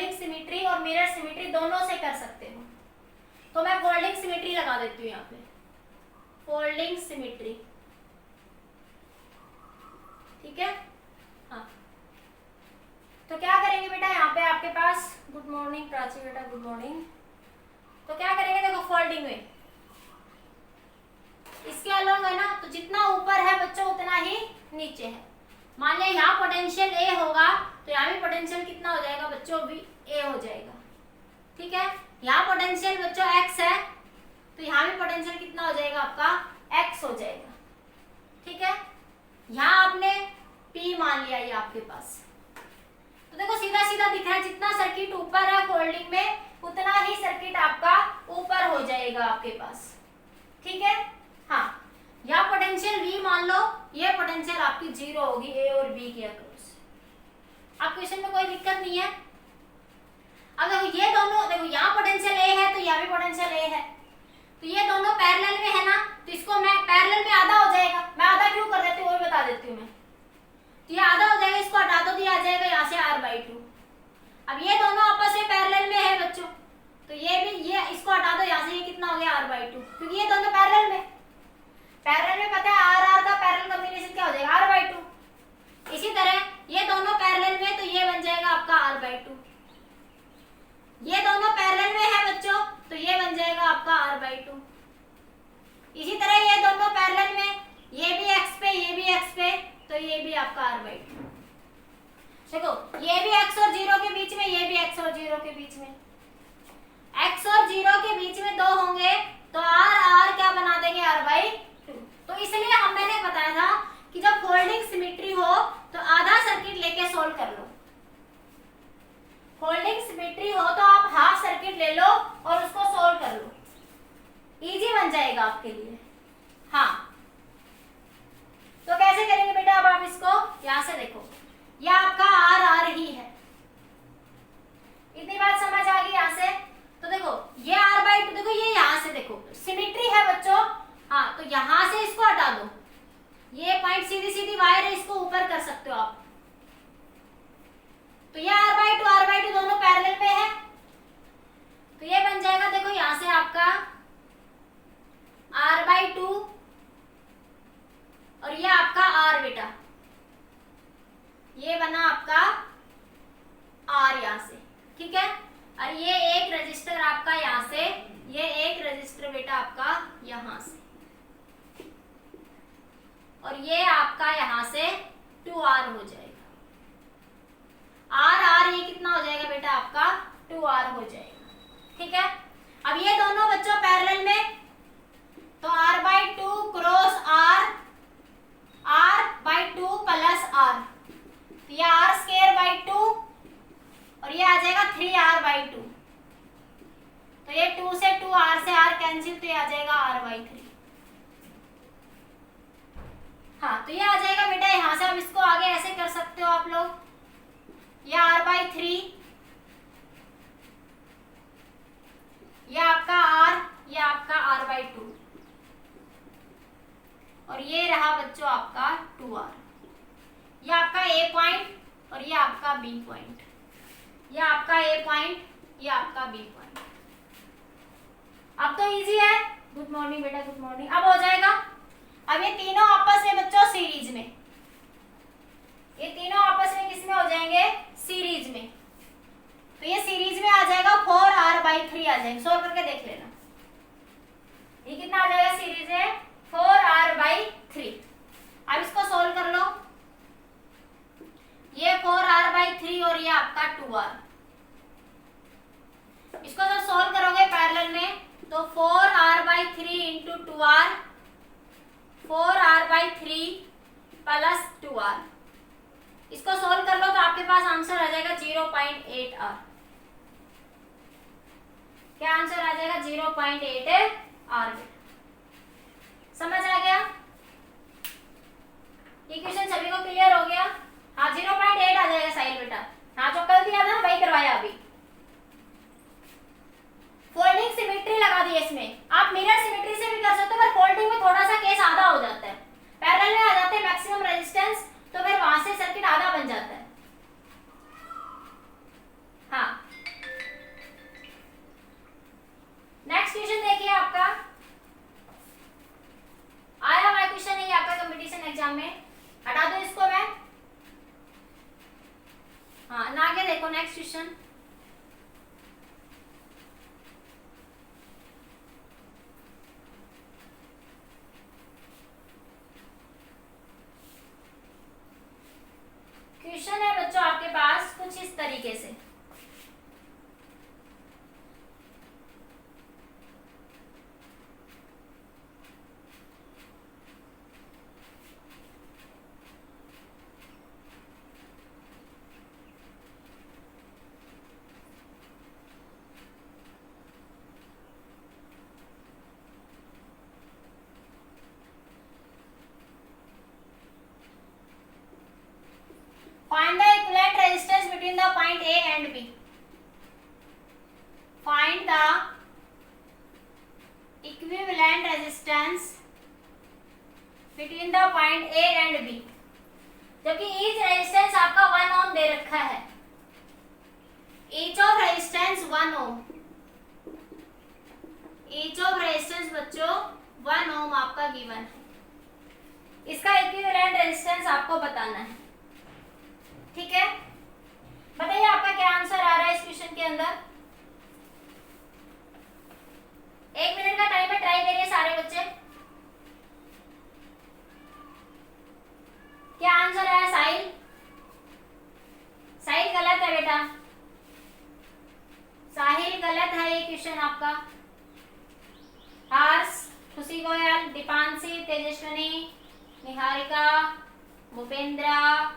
Folding symmetry और mirror symmetry दोनों से कर सकते हो। तो मैं फोल्डिंग सिमेट्री लगा देती हूँ यहाँ पे, फोल्डिंग सिमेट्री, ठीक है। हाँ, तो क्या करेंगे बेटा, यहाँ पे आपके पास, गुड मॉर्निंग प्राची बेटा, गुड मॉर्निंग। तो क्या करेंगे, देखो फोल्डिंग में इसके अलग है ना, तो जितना ऊपर है बच्चों उतना ही नीचे है। मान लिया यहाँ पोटेंशियल ए होगा तो यहाँ भी पोटेंशियल कितना हो जाएगा बच्चों, भी ए हो जाएगा, ठीक है। यहाँ पोटेंशियल बच्चों एक्स है तो यहाँ भी पोटेंशियल कितना हो जाएगा आपका, एक्स हो जाएगा, ठीक है। यहाँ आपने पी मान लिया ये आपके पास, तो देखो सीधा सीधा दिख रहा है, जितना सर्किट ऊपर है फोल्डिंग में उतना ही सर्किट आपका ऊपर हो जाएगा आपके पास, ठीक है। हाँ, यहाँ पोटेंशियल V मान लो, ये पोटेंशियल आपकी 0 होगी A और B के अक्रॉस। अब क्वेश्चन में कोई दिक्कत नहीं है। अब देखो ये दोनों, देखो यहाँ पोटेंशियल A है तो यहाँ भी पोटेंशियल A है, तो ये दोनों पैरेलल में है ना, तो इसको मैं पैरेलल में आधा हो जाएगा, मैं आधा क्यों कर देती हूँ वो भी बता देती हूँ मैं। तो ये आधा हो जाएगा, इसको हटा दो तो ये आ जाएगा यहाँ से r/2। अब ये दोनों आपस में पैरेलल में है बच्चों, तो ये भी, ये इसको हटा दो यहाँ से, ये कितना हो गया r/2, क्योंकि ये दोनों पैरेलल में पता है r का पैरेलल कॉम्बिनेशन क्या हो जाएगा, r/2। इसी तरह ये दोनों पैरेलल में, तो ये बन जाएगा आपका r/2। ये दोनों पैरेलल में है बच्चों, तो ये बन जाएगा आपका r/2। इसी तरह ये दोनों पैरेलल में, ये भी x पे ये भी x पे, तो ये भी आपका r/2। देखो ये भी x और 0 के बीच में, ये भी x और 0 के बीच में, x और 0 के बीच में दो होंगे तो r क्या बना देंगे, r/2। तो इसलिए मैंने बताया था कि जब फोल्डिंग सिमेट्री हो तो आधा सर्किट लेके सोल्व कर लो। फोल्डिंग सिमेट्री हो तो आप हाफ सर्किट ले लो और उसको सोल्व कर लो, इजी बन जाएगा आपके लिए। हाँ, तो कैसे करेंगे बेटा, अब आप इसको यहां से देखो, ये आपका r ही है, इतनी बात समझ आ गई यहाँ से। तो देखो ये r/2, देखो ये यहाँ से देखो सिमेट्री है बच्चों। हाँ, तो यहां से इसको हटा दो, ये पॉइंट सीधी सीधी वायर है, इसको ऊपर कर सकते हो आप। तो ये r/2 दोनों पैरेलल पे है, तो ये बन जाएगा, देखो यहां से आपका r/2 और ये आपका r बेटा, ये बना आपका r यहां से, ठीक है। और ये एक रजिस्टर आपका यहां से, ये एक रजिस्टर बेटा आपका यहां से, और ये आपका यहां से 2r हो जाएगा, r ये कितना हो जाएगा बेटा आपका 2r हो जाएगा, ठीक है। अब ये दोनों बच्चों पैरेलल में, तो r/2 cross r/2 plus r, तो ये r²/2 और ये आ जाएगा 3r/2, तो ये 2 से 2, r से r कैंसिल, तो ये आ जाएगा r/3। हाँ, तो ये आ जाएगा बेटा यहाँ से। अब इसको आगे ऐसे कर सकते हो आप लोग, ये r/3, ये आपका r, ये आपका r/2, और ये रहा बच्चों आपका 2r, ये आपका a पॉइंट और ये आपका b पॉइंट, ये आपका a पॉइंट, ये आपका b पॉइंट। अब तो इजी है, गुड मॉर्निंग बेटा, गुड मॉर्निंग। अब हो जाएगा, अब ये तीनों आपस में बच्चों सीरीज में, ये तीनों आपस में किस में हो जाएंगे, सीरीज में, तो ये सीरीज में आ जाएगा 4r/3 आ जाएंगे, सोल्व करके देख लेना, ये कितना आ जाएगा सीरीज है 4r/3। अब इसको सोल्व कर लो, ये 4r/3 और ये आपका 2r, इसको जब सोल्व करोगे पैरेलल में तो 4r/3 into 2r, 4r/3 plus 2r, इसको सोल्व कर लो तो आपके पास आंसर आ जाएगा 0.8r। क्या आंसर आ जाएगा 0.8r। समझ आ गया, इक्वेशन सभी को क्लियर हो गया। हाँ 0.8 आ जाएगा साहिल बेटा, हाँ जो कल दिया था वही करवाया अभी। फोल्डिंग सिमेट्री लगा दी इसमें, आप मिरर सिमेट्री से भी कर सकते हो, पर फोल्डिंग में थोड़ा सा केस आधा हो जाता है, पैरेलल में आ जाते हैं मैक्सिमम रेजिस्टेंस, तो फिर वहां से सर्किट आधा बन जाता है। हाँ आगे देखो नेक्स्ट क्वेश्चन। क्वेश्चन है बच्चों आपके पास कुछ इस तरीके से। Find the equivalent resistance between the point A and B. Find the equivalent resistance between the point A and B. जबकि each resistance आपका 1 ओम दे रखा है। each of resistance 1 Om. each of resistance बच्चों 1 ओम आपका गिवन है। इसका इक्विवेलेंट रेजिस्टेंस आपको बताना है। ठीक है, बताइए आपका क्या आंसर आ रहा है इस क्वेश्चन के अंदर। 1 मिनट का टाइम है, ट्राई करिए सारे बच्चे। क्या आंसर आया साहिल? साहिल गलत है बेटा, साहिल गलत है ये क्वेश्चन आपका। हर्ष, खुशी गोयल, दीपांशी, तेजस्विनी, निहारिका, भूपेंद्र,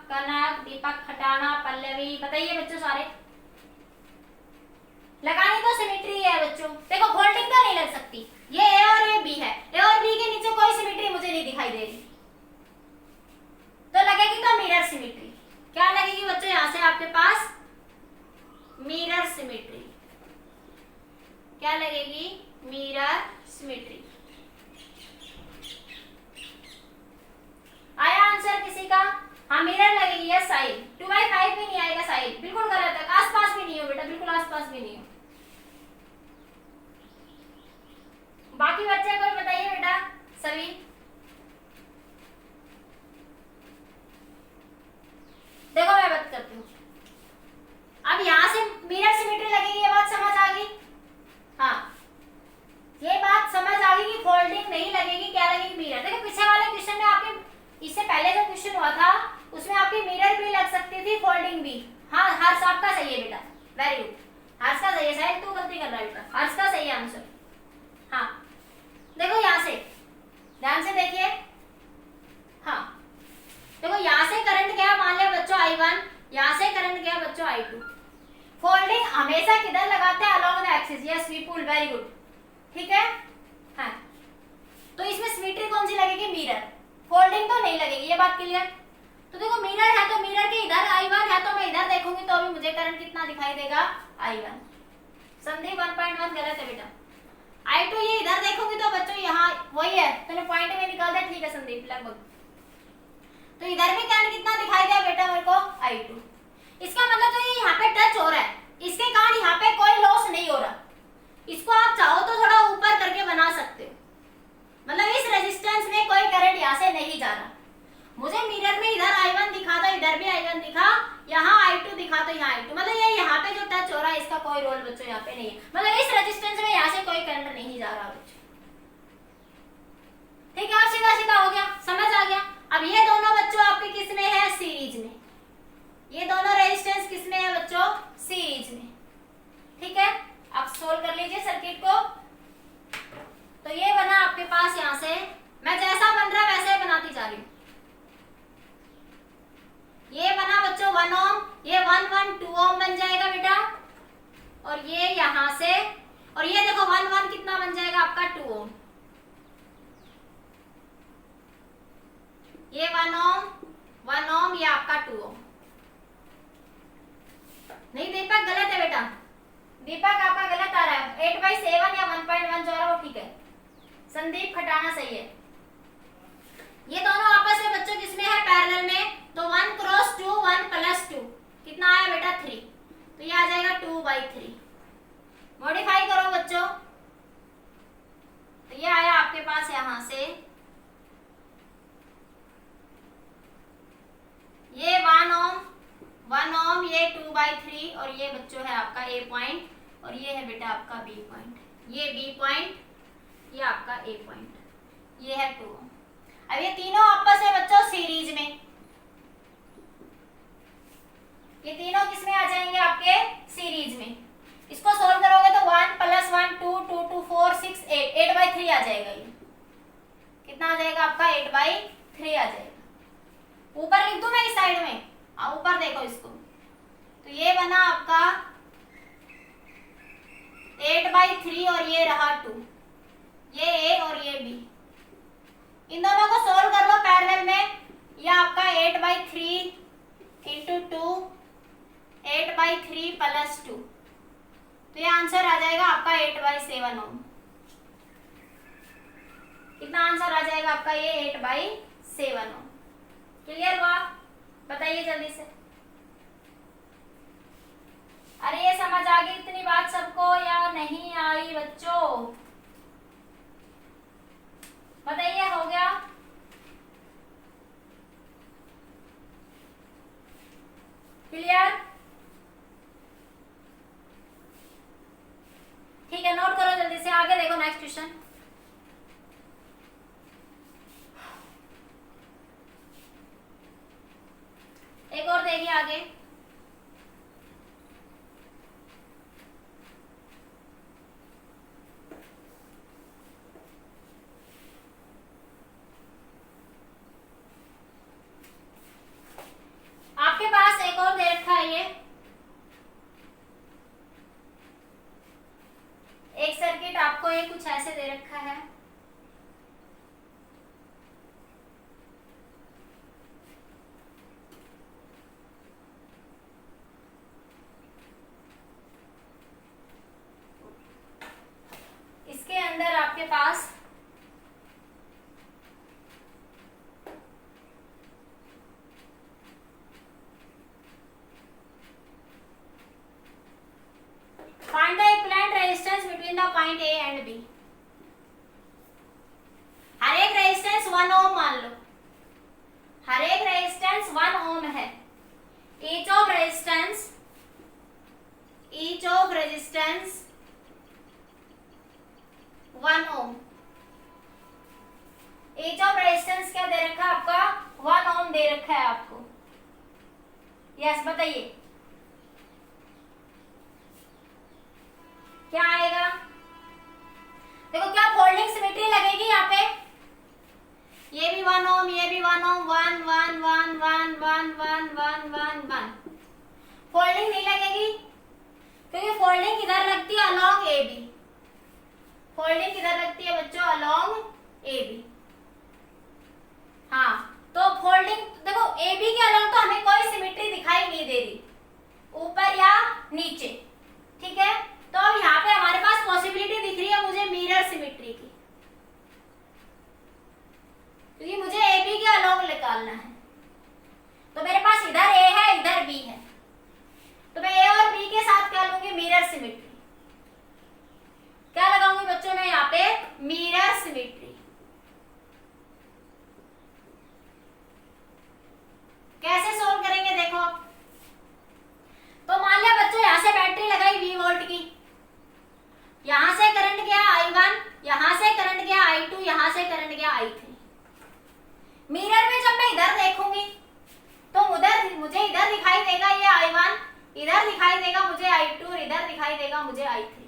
कनक, दीपक खटाना, पल्लवी, बताइए बच्चों सारे। लगानी तो सिमेट्री है बच्चों, देखो फोल्डिंग तो नहीं लग सकती। ये ए और ये बी है, ए और बी के नीचे कोई सिमेट्री मुझे नहीं दिखाई दे रही, तो लगेगी तो मिरर सिमेट्री। क्या लगेगी बच्चों यहां से आपके पास? Mirror symmetry. क्या लगेगी? Mirror symmetry. आया आंसर किसी का? हाँ मिरर लगेगी। यस साहिल, 2/5 भी नहीं आएगा साहिल, बिल्कुल गलत है। आसपास भी नहीं हो बेटा, बिल्कुल आसपास भी नहीं हो। बाकी बच्चे कोई बताइए बेटा सभी। देखो मैं बात करती हूँ, अब यहाँ से मिरर सिमेट्री लगेगी, ये बात समझ आ गई? हाँ ये बात समझ आ गई कि फोल्डिंग नहीं लगेगी, क्या लगेगी? मिरर। देखो पीछे वाले क्वेश्चन में आपके, इससे पहले जो क्वेश्चन हुआ था उसमें आपकी मिरर भी लग सकती थी, फोल्डिंग भी। हाँ हर्ष आपका सही है बेटा, वेरी गुड, हर्ष का सही है। शायद तू गलती कर रहा है बेटा, हर्ष का सही है आंसर। हाँ देखो यहाँ से ध्यान से देखिए। हाँ देखो यहाँ से करंट गया, मान लिया बच्चों I1, यहाँ से करंट गया बच्चों I2। फोल्डिंग हमेशा किधर लगाते हैं? Along the axis. Yes Vipul, very good, ठीक है। हाँ तो इसमें सिमेट्री कौन सी लगेगी? मिरर। फोल्डिंग तो नहीं लगेगी, ये बात क्लियर। तो देखो मिरर है तो मिरर के इधर I1 है, तो मैं इधर देखूंगी तो अभी मुझे करंट कितना दिखाई देगा? I1। संदीप 1.1 गलत है बेटा। I2 ये इधर देखोगी तो बच्चों यहाँ वही है, तूने पॉइंट में निकाल दिया, ठीक है संदीप लगभग। तो इधर भी करंट कितना दिखाई दिया बेटा मेरे को? I2। इसका मतलब तो ये यहाँ पे टच हो रहा है, इसके कारण यहाँ पे कोई लॉस नहीं हो रहा। इसको आप चाहो तो थोड़ा ऊपर करके बना सकते हो, मतलब इस रेजिस्टेंस में कोई करंट यहाँ से नहीं जा रहा। मुझे मिरर में इधर I1 दिखा दो, इधर भी I1 दिखा, यहाँ I2 दिखा तो यहाँ I2, मतलब ये यहाँ पे जो टच हो रहा है इसका कोई रोल बच्चों यहाँ पे नहीं है, मतलब इस रेजिस्टेंस में यहाँ से कोई करंट नहीं जा रहा बच्चों। ठीक है, और सीधा सीधा हो गया, समझ आ गया। अब ये दोनों बच्चों आपके किस में है? सीरीज में। ये दोनों रेजिस्टेंस किस में है बच्चों? सीरीज में। ठीक है, अब सोल्व कर लीजिए सर्किट को। तो ये बना आपके पास, यहां से मैं जैसा बन रहा है वैसे बनाती जा रही हूँ। ये बना बच्चों 1 ओम, ये 1 1 2 ओम बन जाएगा बेटा, और ये यहां से, और ये देखो 1 1 कितना बन जाएगा आपका? 2 ओम। ये 1 ओम, ये आपका 2 ओम। नहीं दीपक गलत है बेटा, दीपक आपका गलत आ रहा है। 8/7 या 1.1 जो आ रहा है वो ठीक है। संदीप खटाना सही है। ये दोनों आपस में बच्चों किसमें है? पैरेलल में। तो 1 क्रॉस 2, 1 प्लस 2 कितना आया बेटा? 3। तो ये आ जाएगा 2/3। मॉडिफाई करो बच्चों, तो ये आया आपके पास यहां से, ये 1 ओम, ये 2/3। 8/3 और ये बच्चों है आपका A पॉइंट और ये है बेटा आपका B पॉइंट, ये B पॉइंट, ये आपका A पॉइंट, ये है 2 ओम। अब ये तीनों आपस में बच्चों सीरीज में, ये तीनों किसमें आ जाएंगे आपके सीरीज में। इसको सोल्व करोगे तो 1 + 1 2 2 2 4 6 8 8/3 आ जाएगा। ये कितना आ जाएगा आपका 8/3 आ जाएगा। ऊपर लिख दूं मैं इस साइड में, ऊपर देखो इसको, तो ये बना आपका 8/3 और ये रहा 2, ये A और ये B। इन दोनों को सोल्व कर लो पैरेलल में, ये आपका 8/3 × 2 8/3 + 2, तो ये आंसर आ जाएगा आपका 8/7 ओम। कितना आंसर आ जाएगा आपका ये 8/7 ओम। क्लियर हुआ? बताइए जल्दी से। अरे ये समझ आ गई इतनी बात सबको या नहीं आई बच्चों? बताइए, हो गया? क्लियर? ठीक है, नोट करो जल्दी से, आगे देखो नेक्स्ट क्वेश्चन। एक और देखिए आगे। आपके पास एक और दे रखा है, ये एक सर्किट आपको ये कुछ ऐसे दे रखा है। इसके अंदर आपके पास find the equivalent resistance between the point A and B। हर एक रेजिस्टेंस 1 ओम मान लो, हर एक रेजिस्टेंस 1 ओम है। each of resistance 1 Om. each of resistance क्या दे रखा है आपका? 1 ओम दे रखा है आपको। यस, बताइए क्या आएगा? देखो क्या फोल्डिंग सिमेट्री लगेगी यहाँ पे, ये भी 1 ओम, ये भी 1 ओम, 1 1 1 1 1 1 1 1 1। फोल्डिंग नहीं लगेगी क्योंकि फोल्डिंग किधर लगती है? Along AB। फोल्डिंग किधर लगती है बच्चों? Along AB। हाँ, तो फोल्डिंग देखो AB के अलोंग तो हमें कोई सिमेट्री दिखाई नहीं दे रही, ऊपर या नीचे, ठीक है। तो अब यहाँ पे हमारे पास पॉसिबिलिटी दिख रही है मुझे मिरर सिमेट्री की, क्योंकि मुझे AB के अलोंग निकालना है। तो मेरे पास इधर A है, इधर B है, तो मैं A और B के साथ क्या लूंगी? Mirror symmetry. क्या लगाऊंगी बच्चों मैं यहाँ पे? Mirror symmetry. कैसे सोल्व करेंगे देखो। तो मान लिया बच्चों यहाँ से बैटरी लगाई 20 वोल्ट की, यहां से करंट गया I1, यहां से करंट गया I2, यहां से करंट गया I3। मिरर में जब मैं इधर देखूंगी तो उधर मुझे इधर दिखाई देगा ये I1, इधर दिखाई देगा मुझे I2 और इधर दिखाई देगा मुझे I3।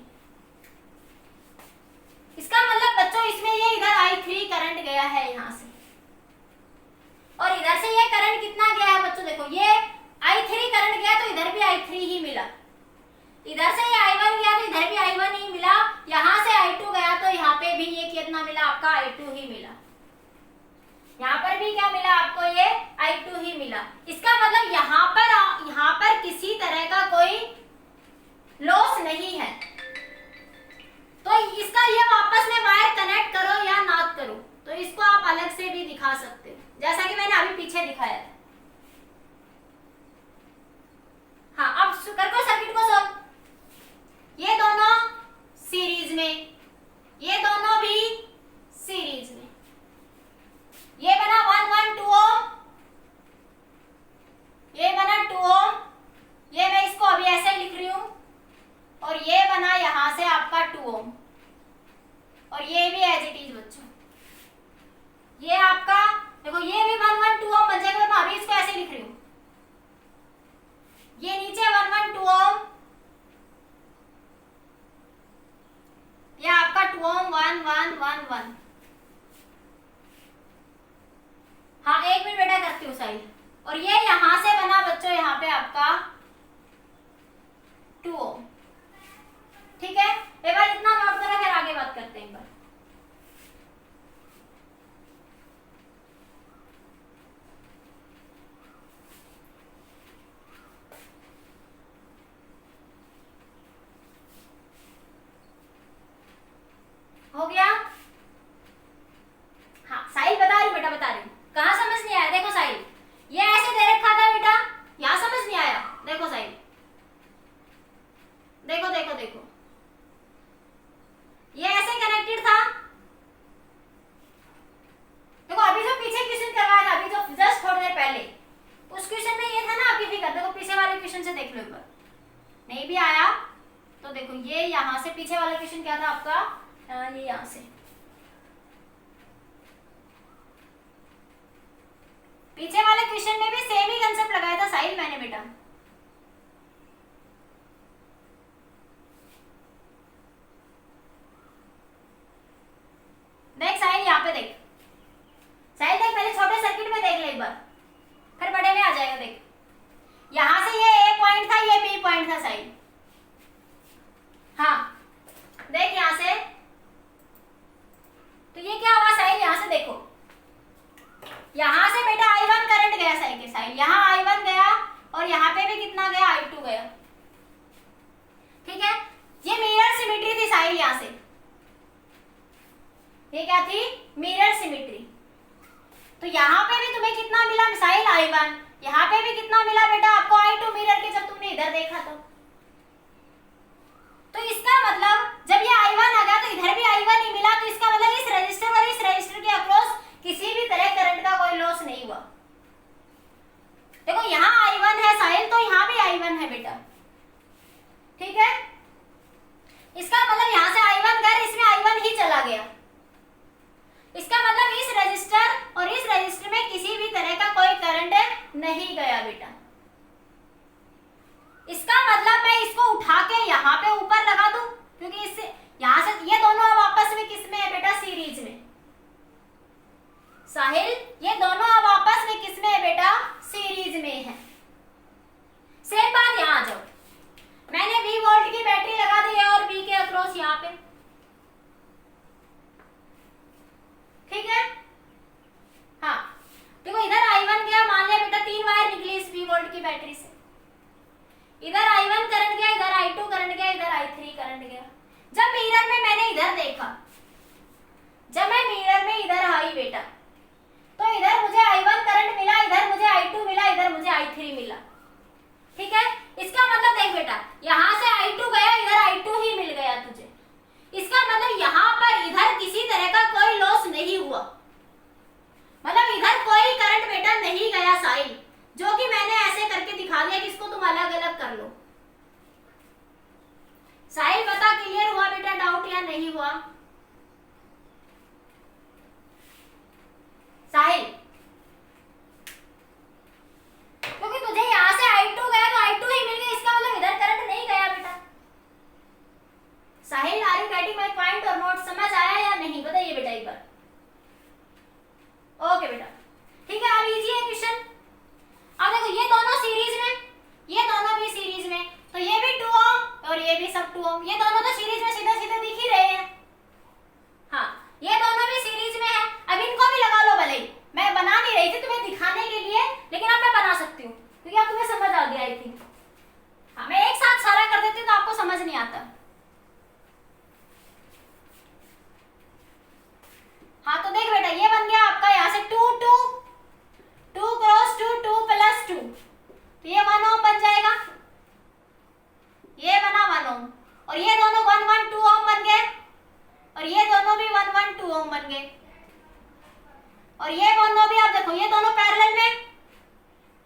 इसका मतलब बच्चों इसमें ये इधर I3 करंट गया है यहां से, और इधर से ये करंट कितना गया है बच्चों? देखो ये I3 करंट गया तो इधर भी I3 ही मिला, इधर से ये I1 गया तो इधर भी I1 ही मिला, यहाँ से I2 गया तो यहाँ पे भी ये कितना मिला आपका? I2 ही मिला। यहाँ पर भी क्या मिला आपको? ये I2 ही मिला। इसका मतलब यहाँ पर किसी तरह का कोई लॉस नहीं है। तो इसका ये आपस में वायर कनेक्ट करो या ना करो, तो इसको आप अलग से भी दिखा सकते हो, जैसा कि मैंने अभी पीछे दिखाया था। हाँ, अब कर सर्किट को सोल्व। ये दोनों सीरीज में, ये दोनों भी सीरीज में, ये बना 1 1 2 ओम, ये बना 2 1। हाँ 1 मिनट बेटा करती हूँ साइड। और ये यहां से बना बच्चों यहाँ पे आपका 2 ओम। ठीक है, एक बार इतना नोट करो, फिर आगे बात करते हैं एक बार। हो गया? हाँ साहिल बता रही हूँ बेटा, बता रही हूँ। कहाँ समझ नहीं आया? देखो साहिल, ये ऐसे दे रखा था बेटा, यहाँ समझ नहीं आया। देखो साहिल, देखो देखो देखो, ये ऐसे कनेक्टेड था। देखो अभी जो पीछे क्वेश्चन करवाया था, अभी जो जस्ट थोड़ी देर पहले, उस क्वेश्चन में ये था ना आपकी फिगर। देखो पीछे वाले क्वेश्चन से देख लो एक बार, नहीं भी आया तो देखो ये यहाँ से पीछे वाला क्वेश्चन क्या था आपका, ये यहाँ से पीछे वाले क्वेश्चन में भी सेम ही कंसेप्ट लगाया था साहिल मैंने बेटा। देख साहिल यहाँ पे देख, साहिल देख पहले छोटे सर्किट में देख ले एक बार, फिर बड़े में आ जाएगा। देख यहां से ये ए पॉइंट था, ये बी पॉइंट था साहिल। हाँ देख यहां से, तो ये क्या हुआ साहिल, यहां से देखो, यहां से बेटा I1 करंट गया साहिल के साइड, यहाँ I1 गया और यहाँ पे भी कितना गया, I2 गया। ठीक है, ये मिरर सिमेट्री थी साहिल। यहाँ से ये क्या थी, मिरर सिमेट्री। तो यहाँ पे भी तुम्हें कितना मिला साहिल, I1। यहाँ पे भी कितना मिला बेटा आपको, I2 मिरर के, जब तुमने इधर देखा तो इसका मतलब जब ये I1 आ गया तो इधर भी I1 ही मिला, तो इसका मतलब इस रजिस्टर और इस रजिस्टर के अक्रॉस किसी भी तरह करंट का कोई लॉस नहीं हुआ। देखो यहाँ I1 है साहिल, तो यहाँ भी I1 है बेटा। ठीक है, इसका मतलब यहाँ से I1 गया, इसमें I1 ही चला गया। इसका मतलब इस रजिस्टर और इस रजिस्टर में किसी भी तरह का कोई करंट नहीं गया बेटा। इसका मतलब मैं इसको उठा के यहाँ पे ऊपर लगा दूं, क्योंकि इससे यहाँ से ये दोनों अब आपस में किस में है बेटा, सीरीज में। साहिल ये दोनों अब आपस में किस में है बेटा, सीरीज में है। सेम बात यहाँ आ जाओ, मैंने 20 वोल्ट की बैटरी लगा दी है और बी के अक्रॉस यहाँ पे। ठीक है, हाँ देखो इधर I1 गया, मान लिया बेटा 3 वायर निकली इस 20 वोल्ट की बैटरी से। इधर I1 करंट गया, इधर I2 करंट गया, इधर I3 करंट गया। जब मिरर में मैंने इधर देखा, जब मैं मिरर में इधर आई बेटा, तो इधर मुझे I1 करंट मिला, इधर मुझे I2 मिला, इधर मुझे I3 मिला। ठीक है, इसका मतलब देख बेटा, यहाँ से I2 गया, इधर I2 ही मिल गया तुझे। इसका मतलब यहाँ पर इधर किसी तरह का कोई लॉस नहीं हुआ, मतलब इधर कोई करंट बेटा नहीं गया साहिल, जो कि मैंने ऐसे करके दिखा दिया कि इसको तुम अलग अलग कर लो। साहिल बता, क्लियर हुआ बेटा डाउट या नहीं हुआ साहिल? क्योंकि तुझे यहाँ से I2 गया तो I2 ही मिल गया, इसका मतलब इधर करंट नहीं गया बेटा। Sahil are you getting my point और नोट? समझ आया या नहीं बताइए बेटा एक बार। ओके बेटा, ठीक है, अब इजी है क्वेश्चन। अब देखो ये दोनों सीरीज में, ये दोनों भी सीरीज में, तो ये भी 2 ओम और ये भी सब 2 ओम, ये दोनों तो सीरीज में सीधा सीधा दिख ही रहे हैं। हाँ ये दोनों भी सीरीज में है, अब इनको भी लगा लो भले ही। मैं बना नहीं रही थी तुम्हें दिखाने के लिए, लेकिन अब मैं बना सकती हूँ क्योंकि अब तुम्हें समझ आ गया आई थिंक। हाँ मैं एक साथ सारा कर देती हूँ तो आपको समझ नहीं आता। हाँ तो देख बेटा, ये बन गया आपका यहाँ से 2 2 2 क्रॉस 2 2 प्लस 2, तो ये 1 ओम बन जाएगा, ये बना 1 ओम, और ये दोनों 1 1 2 ओम बन गए, और ये दोनों भी 1 1 2 ओम बन गए, और ये दोनों भी आप देखो ये दोनों पैरेलल में,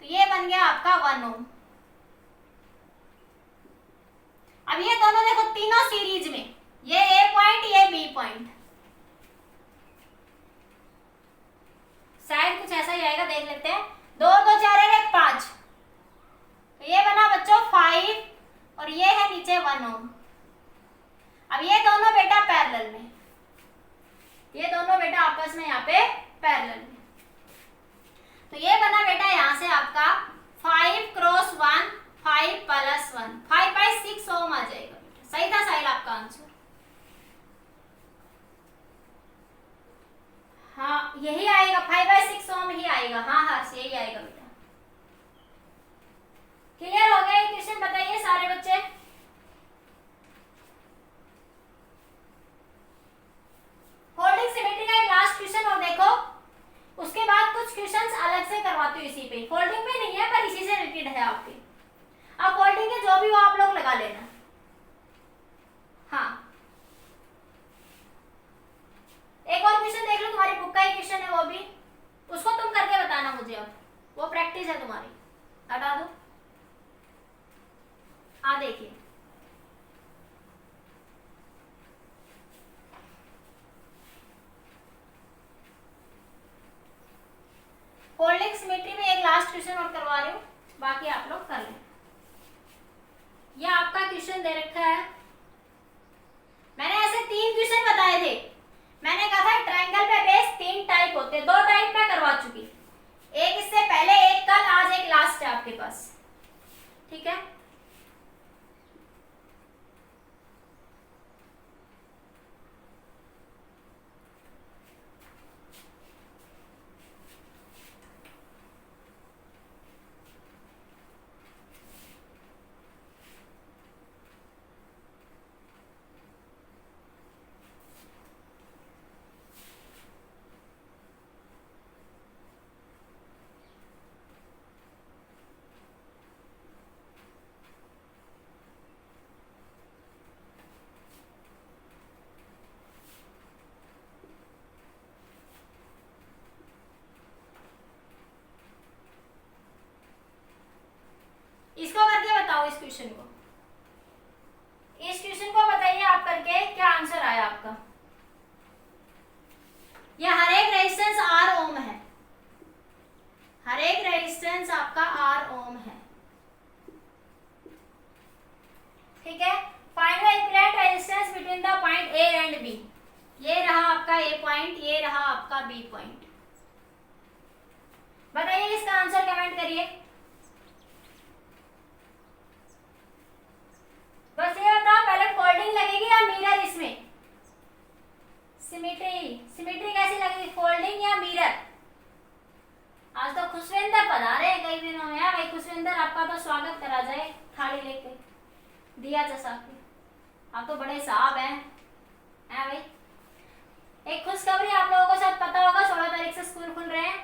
तो ये बन गया आपका 1 ओम। अब ये दोनों देखो तीनों सीरीज में, ये A पॉइंट ये B पॉइंट, शायद कुछ ऐसा ही आएगा, देख लेते हैं। 2 2 4 1 5, तो ये बना बच्चों 5 और ये है नीचे 1 ओम। अब ये दोनों बेटा पैरेलल में, अब फोल्डिंग के जो भी हो आप लोग लगा लेना। हाँ, एक और क्वेश्चन देख लो, तुम्हारी बुक का ही क्वेश्चन है वो भी, उसको तुम करके बताना मुझे, अब वो प्रैक्टिस है तुम्हारी। हटा दो। हाँ देखिए, फोल्डिंग सिमेट्री में एक लास्ट क्वेश्चन और करवा रही हूँ, बाकी आप लोग कर लें। ये आपका क्वेश्चन दे रखा है, मैंने ऐसे 3 क्वेश्चन बताए थे। मैंने कहा था ट्रायंगल पे बेस 3 टाइप होते हैं, 2 टाइप मैं करवा चुकी, एक इससे पहले, एक कल, आज एक लास्ट है आपके पास, ठीक है। इसको करके बताओ, इस क्वेश्चन को, इस क्वेश्चन को बताइए आप करके क्या आंसर आया आपका। ये हर एक रेजिस्टेंस R ओम है, हर एक रेजिस्टेंस आपका R ओम है, ठीक है। Find the equivalent resistance between the point A and B। ये रहा आपका A पॉइंट, ये रहा आपका B पॉइंट। बताइए इसका आंसर कमेंट करिए। बस ये बताओ पहले फोल्डिंग लगेगी या मिरर, इसमें सिमेट्री कैसी लगेगी, फोल्डिंग या मिरर। आज तो खुशविंदर पधारे हैं कई दिनों में। भाई खुशविंदर, आपका तो स्वागत करा जाए थाली लेके दिया जैसा के, आप तो बड़े साहब हैं भाई। एक खुशखबरी आप लोगों को शायद पता होगा, 16 तारीख से स्कूल खुल रहे हैं,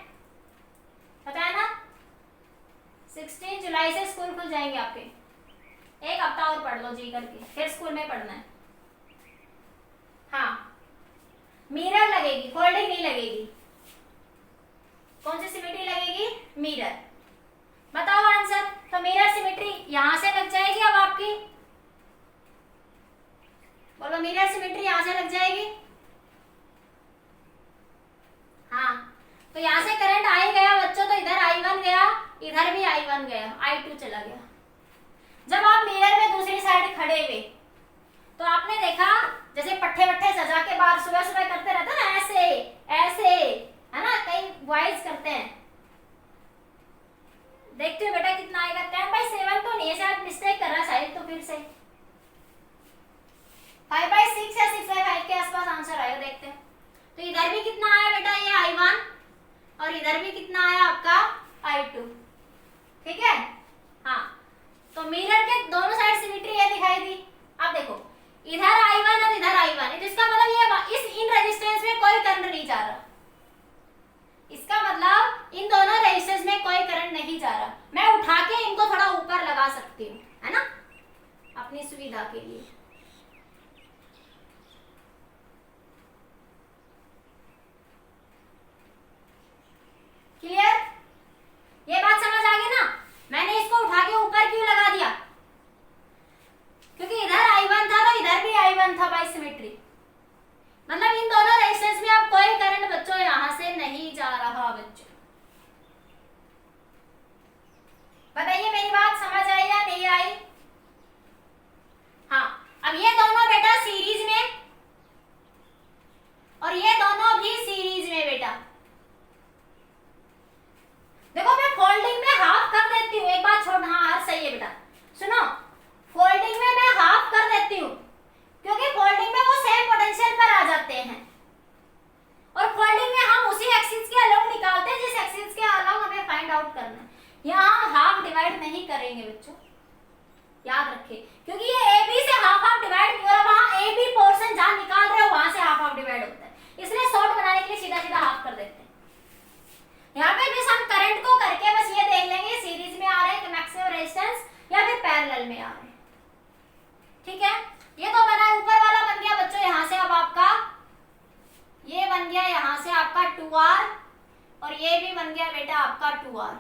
पता है ना। 16 जुलाई से स्कूल खुल जाएंगे आपके, एक हफ्ता और पढ़ लो जी करके, फिर स्कूल में पढ़ना है। हाँ, मिरर लगेगी, फोल्डिंग नहीं लगेगी। कौन सी सिमेट्री लगेगी, मिरर। बताओ आंसर। तो मिरर सिमेट्री यहां से लग जाएगी अब आपकी, बोलो मिरर सिमेट्री यहां से लग जाएगी। हाँ, तो यहां से करंट आई गया बच्चों, तो इधर I1 गया, इधर भी I1 गया, I2 चला गया। जब आप मिरर में दूसरी साइड खड़े हुए तो आपने देखा जैसे पट्टे वट्टे सजा के बाहर सुबह सुबह करते रहते ना, ऐसे ऐसे, है ना, कई बॉयज करते हैं। देखते हो बेटा कितना आएगा, 10/7 तो नहीं है, शायद मिस्टेक कर रहा है शायद, तो फिर से 5/6 या 6/5 के आसपास आंसर आएगा। देखते हैं तो इधर भी कितना आया बेटा, ये I1, और इधर भी कितना आया आपका I2, ठीक है। हाँ, तो मिरर के दोनों साइड सिमेट्री ये दिखाई दी। अब देखो इधर I1 और इधर I1 है, जिसका मतलब ये इन रेजिस्टेंस में कोई करंट नहीं जा रहा, इसका मतलब इन दोनों रेजिस्टेंस में कोई करंट नहीं जा रहा। मैं उठा के इनको थोड़ा ऊपर लगा सकती हूँ, है ना, अपनी सुविधा के लिए। क्लियर, ये बात समझ आ गई ना। मैंने इसको उठा के ऊपर क्यों लगा दिया, क्योंकि इधर I1 था तो इधर भी I1 था बाय सिमेट्री। मतलब इन दोनों रेजिस्टेंस में अब कोई करंट बच्चों यहां से नहीं जा रहा। बच्चों बताइए मेरी बात समझ आई या नहीं आई। हाँ, अब ये दोनों बेटा सीरीज में और ये दोनों भी सीरीज में बेटा। देखो मैं फोल्डिंग में हाफ कर देती हूँ, एक बात छोड़, हाँ सही है बेटा, सुनो, फोल्डिंग में मैं हाफ कर देती हूँ क्योंकि फोल्डिंग में वो सेम पोटेंशियल पर आ जाते हैं, और फोल्डिंग में हम उसी एक्सिस के अलोंग निकालते हैं जिस एक्सिस के अलोंग हमें फाइंड आउट करना है। यहाँ हाफ डिवाइड नहीं करेंगे बच्चों, याद रखें, क्योंकि ये AB से हाफ हाफ डिवाइड नहीं हो रहा, वहां AB पोर्शन जहां निकाल रहे हो वहां से हाफ हाफ डिवाइड होता है, इसलिए शॉर्ट बनाने के लिए सीधा सीधा हाफ कर देते हैं। यहाँ पे बस हम करंट को करके बस ये देख लेंगे सीरीज में आ रहे हैं मैक्सिमम रेजिस्टेंस या फिर पैरेलल में आ रहे हैं। ठीक है, ये तो बना, ऊपर वाला बन गया बच्चों यहाँ से, अब आपका ये बन गया यहाँ से आपका 2r और ये भी बन गया बेटा आपका 2r।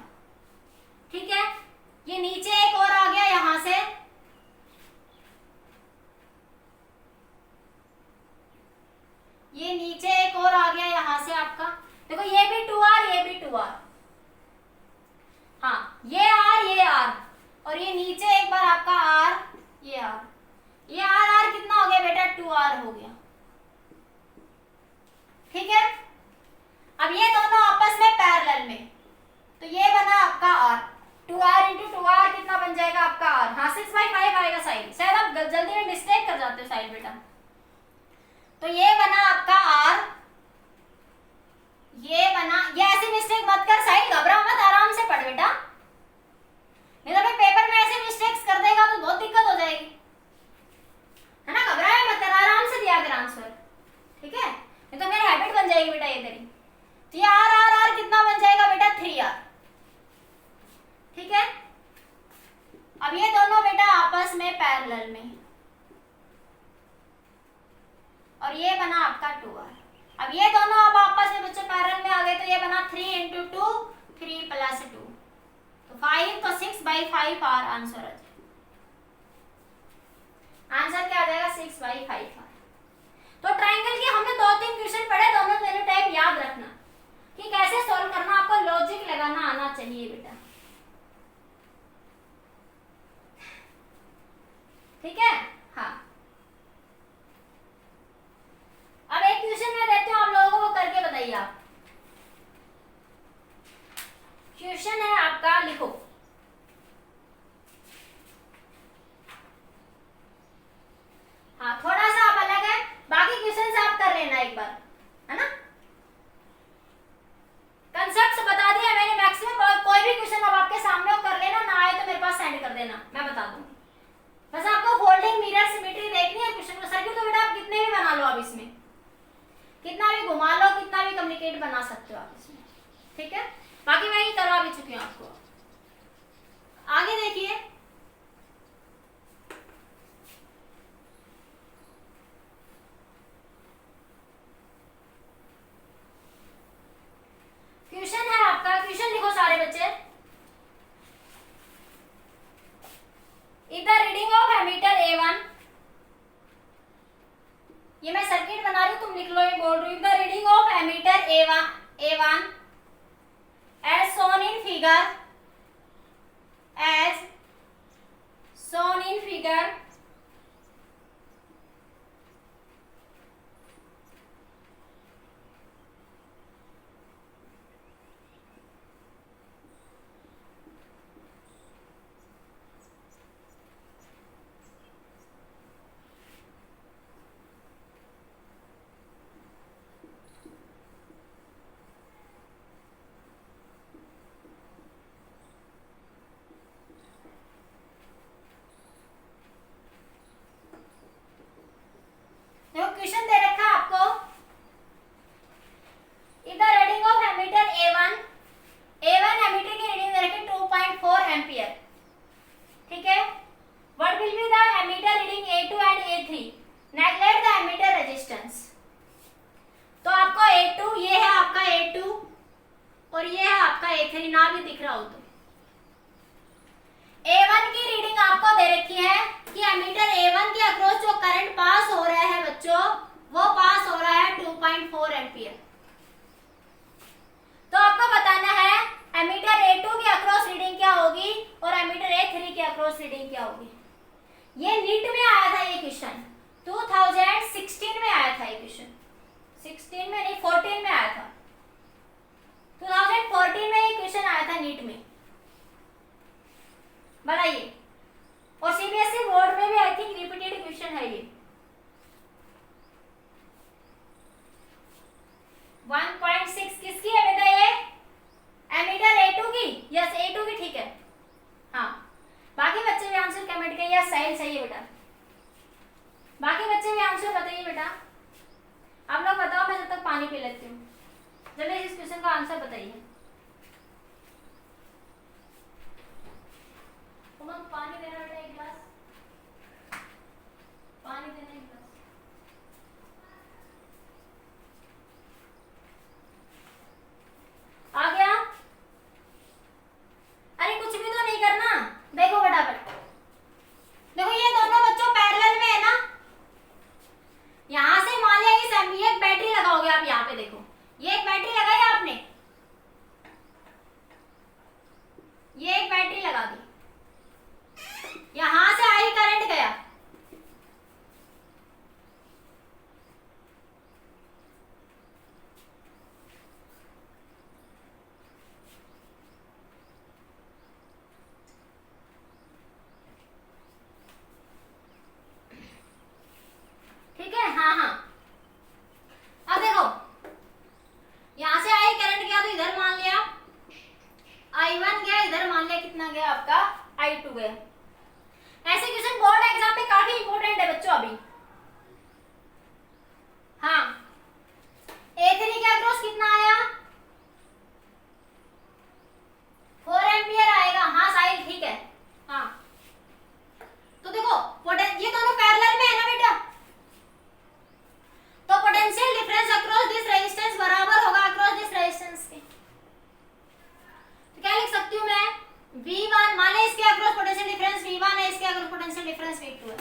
ठीक है, ये नीचे एक और आ गया यहाँ से, ये नीचे एक और आ गया यहाँ से आपका, देखो ये भी 2r ये भी 2r, हाँ ये r और ये नीचे एक बार आपका r, ये r कितना हो गया बेटा 2r हो गया। ठीक है, अब ये दोनों आपस में पैरेलल में, तो ये बना आपका r, 2r इंटू 2r कितना बन जाएगा आपका r, हाँ 6/5 आएगा साइड, शायद आप जल्दी में मिस्टेक कर जाते हो साइड बेटा। तो ये बना आपका r, ये बना, ये ऐसी मिस्टेक मत कर साइड, घबरा मत, आराम से पढ़ बेटा, नहीं तो फिर पेपर में ऐसे मिस्टेक्स कर देगा तो बहुत दिक्कत हो जाएगी, है ना। घबराए मत कर, आराम से दिया कर आंसर, ठीक है, नहीं तो मेरी हैबिट बन जाएगी बेटा ये तेरी। तो ये r कितना बन जाएगा बेटा 3r। ठीक है, अब ये दोनों बेटा आपस में पैरेलल में, और ये बना आपका 2r। अब ये दोनों अब आपस में बच्चों पैरेलल में आ गए, तो ये बना 3 इंटू 2, 3 प्लस 2, तो 5, तो 6/5 r आंसर आ जाएगा। आंसर क्या आ जाएगा 6/5 r। तो ट्रायंगल के हमने 2-3 क्वेश्चन पढ़े, दोनों दोनों टाइप याद रखना कि कैसे सॉल्व करना, आपको लॉजिक लगाना आना चाहिए बेटा। ठीक है, हाँ। अब एक क्वेश्चन मैं देती हूँ आप लोगों को, करके बताइए आप। क्वेश्चन है आपका, लिखो हाँ, थोड़ा सा आप अलग है, बाकी क्वेश्चन आप कर लेना एक बार, है ना। कंसेप्ट बता दिया मैंने मैक्सिमम, कोई भी क्वेश्चन अब आपके सामने हो कर लेना, ना आए तो मेरे पास सेंड कर देना, मैं बता दूंगी। बस आपको फोल्डिंग, मिरर, सिमेट्री देखनी है। क्वेश्चन को सर्किट तो बेटा आप कितने भी बना लो, आप इसमें कितना भी घुमा लो, कितना भी कम्युनिकेट बना सकते हो आप इसमें। ठीक है, बाकी मैं ये करवा भी चुकी हूँ आपको। आगे देखिए, क्वेश्चन है आपका, क्वेश्चन लिखो सारे बच्चे। इधर रीडिंग ऑफ एमीटर A1, ये मैं सर्किट बना रही हूँ, तुम लिख लो, ये बोल रही हूँ। The reading of ammeter A1 as shown in figure, as shown in figure, question दे रखा है आपको। इधर reading of ammeter A1 ammeter की रीडिंग दे रखी 2.4 एम्पियर। ठीक है, what will be the ammeter reading A2 and A3, neglect the ammeter resistance. तो आपको A2, ये है आपका A2 और ये है आपका A3, ना भी दिख रहा हो तो। A1 की रीडिंग आपको दे रखी है कि एमीटर A1 के अक्रॉस जो करंट पास हो रहा है बच्चों, वो पास हो रहा है 2.4 एम्पियर। तो आपको बताना है एमीटर A2 के अक्रॉस रीडिंग क्या होगी और एमीटर A3 के अक्रॉस रीडिंग क्या होगी। ये नीट में आया था, ये क्वेश्चन 2016 में आया था, ये क्वेश्चन 16 में नहीं 14 में आया था, 2014 में ये क्वेश्चन आया था नीट में, बताइए। और सीबीएसई बोर्ड में भी आई थिंक रिपीटेड क्वेश्चन है ये। 1.6 किसकी है बेटा ये, एमीटर A2 की, यस A2 की, ठीक है। हाँ, बाकी बच्चे भी आंसर कमेंट करिए, यस साहिल सही है बेटा। बाकी बच्चे भी आंसर बताइए बेटा, आप लोग बताओ, मैं जब तक पानी पी लेती हूँ। जल्दी इस क्वेश्चन का आंसर बताइए। उमंग पानी देना बेटा, एक गिलास पानी देना, एक गिलास। आ गया? अरे कुछ भी तो नहीं करना, देखो फटाफट। देखो ये दोनों बच्चों पैरेलल में है ना, यहां से मान लिया ये एक बैटरी लगाओगे आप, यहाँ पे देखो ये एक बैटरी लगाई आपने, ये एक बैटरी लगा दी, यहां से आई करंट गया, ठीक है? हाँ हाँ। अब देखो यहां से आई करंट गया तो इधर मान लिया I1 गया, इधर मान लिया कितना गया आपका I2 गया। ऐसे क्वेश्चन बोर्ड एग्जाम में काफी इंपॉर्टेंट है बच्चों अभी। हाँ, A3 के अक्रॉस कितना आया? 4 एम्पियर आएगा। हाँ साहिल ठीक है। हाँ तो देखो ये दोनों पैरेलल में है ना बेटा, तो potential difference across this resistance बराबर होगा अक्रॉस दिस रेजिस्टेंस के। तो क्या लिख सकती हूँ मैं? V1 माने इसके अक्रॉस पोटेंशियल डिफरेंस V1 है, इसके अक्रॉस पोटेंशियल डिफरेंस V2 है,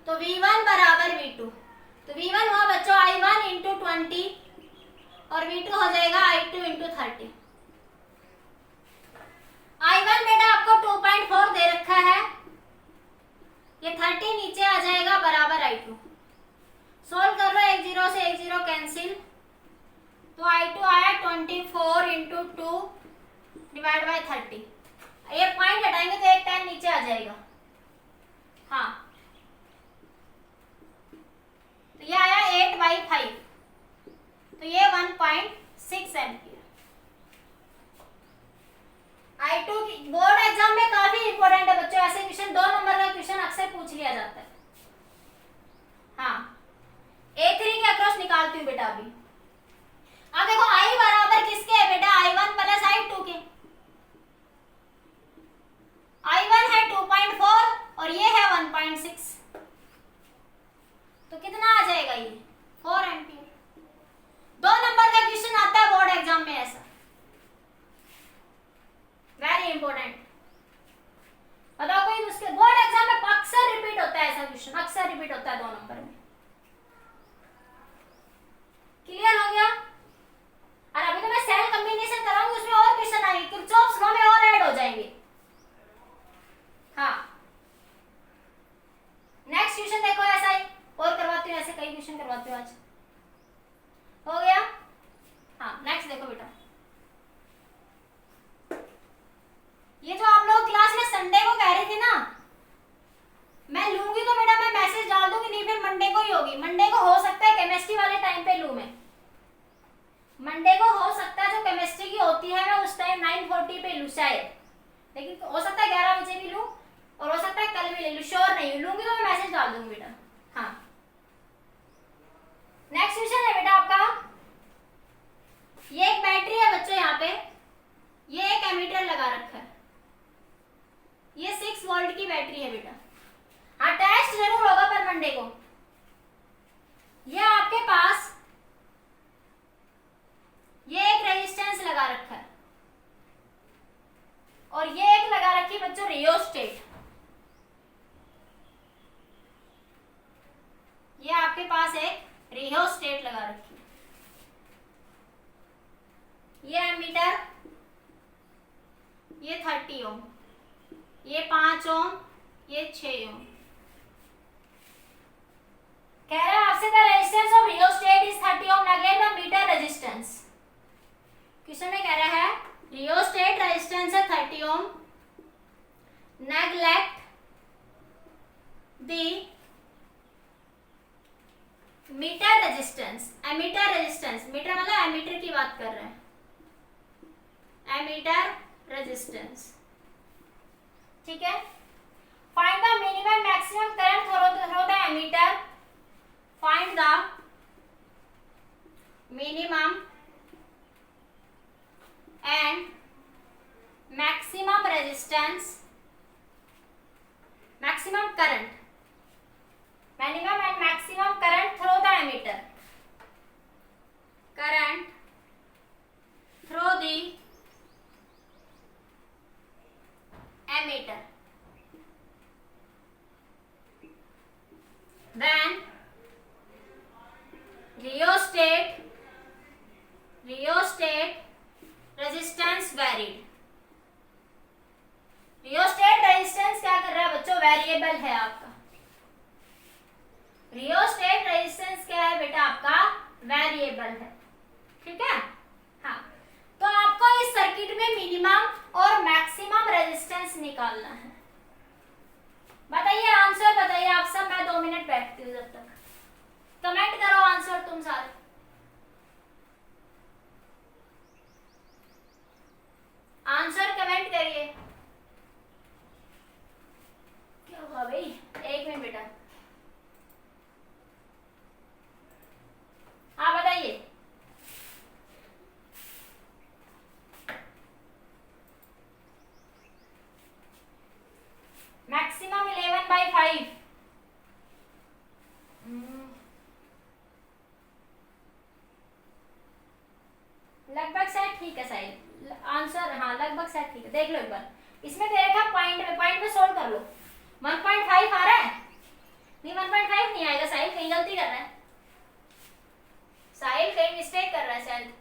तो V1 बराबर V2। तो V1 हुआ बच्चों I1 इंटू 20 और V2 हो जाएगा I2 इंटू 30। I1 बेटा आपको 2.4 दे रखा है, ये 30 नीचे आ जाएगा बराबर I2। सोल्व कर लो, एक जीरो से एक जीरो कैंसिल, तो I2 आया 24 इंटू 2 डिवाइड बाय 30। ये पॉइंट हटाएंगे तो एक 10 नीचे आ जाएगा। हाँ तो ये आया 8/5, तो ये 1.6 एम्पियर। I2 की बोर्ड एग्जाम में काफी इंपॉर्टेंट है बच्चों, ऐसे क्वेश्चन 2 नंबर का क्वेश्चन अक्सर पूछ लिया जाता है। हाँ A3 के अक्रॉस निकालती हूँ बेटा अभी। अब देखो I बराबर किसके है बेटा? I1 प्लस I2 के। I1 है 2.4 और ये है 1.6, तो कितना आ जाएगा? ये 4 एम्पियर। 2 नंबर का क्वेश्चन आता है बोर्ड एग्जाम में ऐसा, वेरी इंपॉर्टेंट। बताओ कोई मुश्किल, बोर्ड एग्जाम में अक्सर रिपीट होता है ऐसा क्वेश्चन, अक्सर रिपीट होता है 2 नंबर में। क्लियर हो गया? और अभी तो मैं सेल कॉम्बिनेशन कराऊंगी, उसमें और क्वेश्चन आएंगे, किरचॉफ्स लॉ में और ऐड हो जाएंगे। हाँ नेक्स्ट क्वेश्चन देखो, ऐसा ही और करवाती हूँ, ऐसे कई क्वेश्चन करवाती हूँ आज। हो गया? हाँ नेक्स्ट देखो बेटा, ये जो आप लोग क्लास में संडे को कह रही थी ना, मैं लूंगी तो बेटा मैं मैसेज डाल दूंगी, नहीं फिर मंडे को ही होगी। मंडे को हो सकता है केमिस्ट्री वाले टाइम पे लूं मैं, मंडे को हो सकता है जो केमिस्ट्री की होती है मैं उस टाइम 9:40 पे लूं शायद, लेकिन हो सकता है 11 बजे भी लूं और हो सकता है कल भी ले लूं, श्योर नहीं लूंगी तो मैं मैसेज डाल दूंगी बेटा। हाँ नेक्स्ट क्वेश्चन है बेटा आपका, ये एक बैटरी है बच्चों, यहाँ पे ये एक एमीटर लगा रखा है, ये 6 वोल्ट की बैटरी है बेटा। हाँ टेस्ट जरूर होगा पर मंडे को। ये आपके पास ये एक रेजिस्टेंस लगा रखा है और ये एक लगा रखी है बच्चों रियोस्टेट। ये आपके पास एक रियोस्टेट लगा रखी है, ये एमीटर, ये 30 ओम, ये 5 ओम, ये 6 ओम। कह रहा है आपसे the resistance of rheostat is 30 ohm, neglect the meter resistance. Question में कह रहा है रियोस्टेट रेजिस्टेंस है 30 ohm, neglect the meter resistance. Ammeter resistance, meter मतलब एमीटर की बात कर रहे हैं, एमीटर रेजिस्टेंस, ठीक है। Find the minimum maximum current through the ammeter, find the minimum and maximum resistance when rheostat resistance varied। Rheostat resistance क्या कर रहा है बच्चों, वेरिएबल है आपका। रियोस्टेट रेजिस्टेंस क्या है बेटा आपका, वेरिएबल है, ठीक है। हाँ, तो आपको इस सर्किट में मिनिमम और मैक्सिमम रेजिस्टेंस निकालना है। बताइए आंसर, बताइए आप सब, मैं 2 मिनट बैठती हूँ जब तक। कमेंट करो आंसर तुम सारे। आंसर कमेंट करिए। क्या हुआ भाई, 1 मिनट बेटा। हाँ बताइए। मैक्सिमम 11/5। लगभग शायद ठीक है साहिल आंसर। हाँ लगभग शायद ठीक है, देख लो एक बार। इसमें दे रखा पॉइंट में सोल्व कर लो। 1.5 आ रहा है? नहीं 1.5 नहीं आएगा साहिल, कहीं गलती कर रहा है साहिल, कहीं मिस्टेक कर रहा है शायद।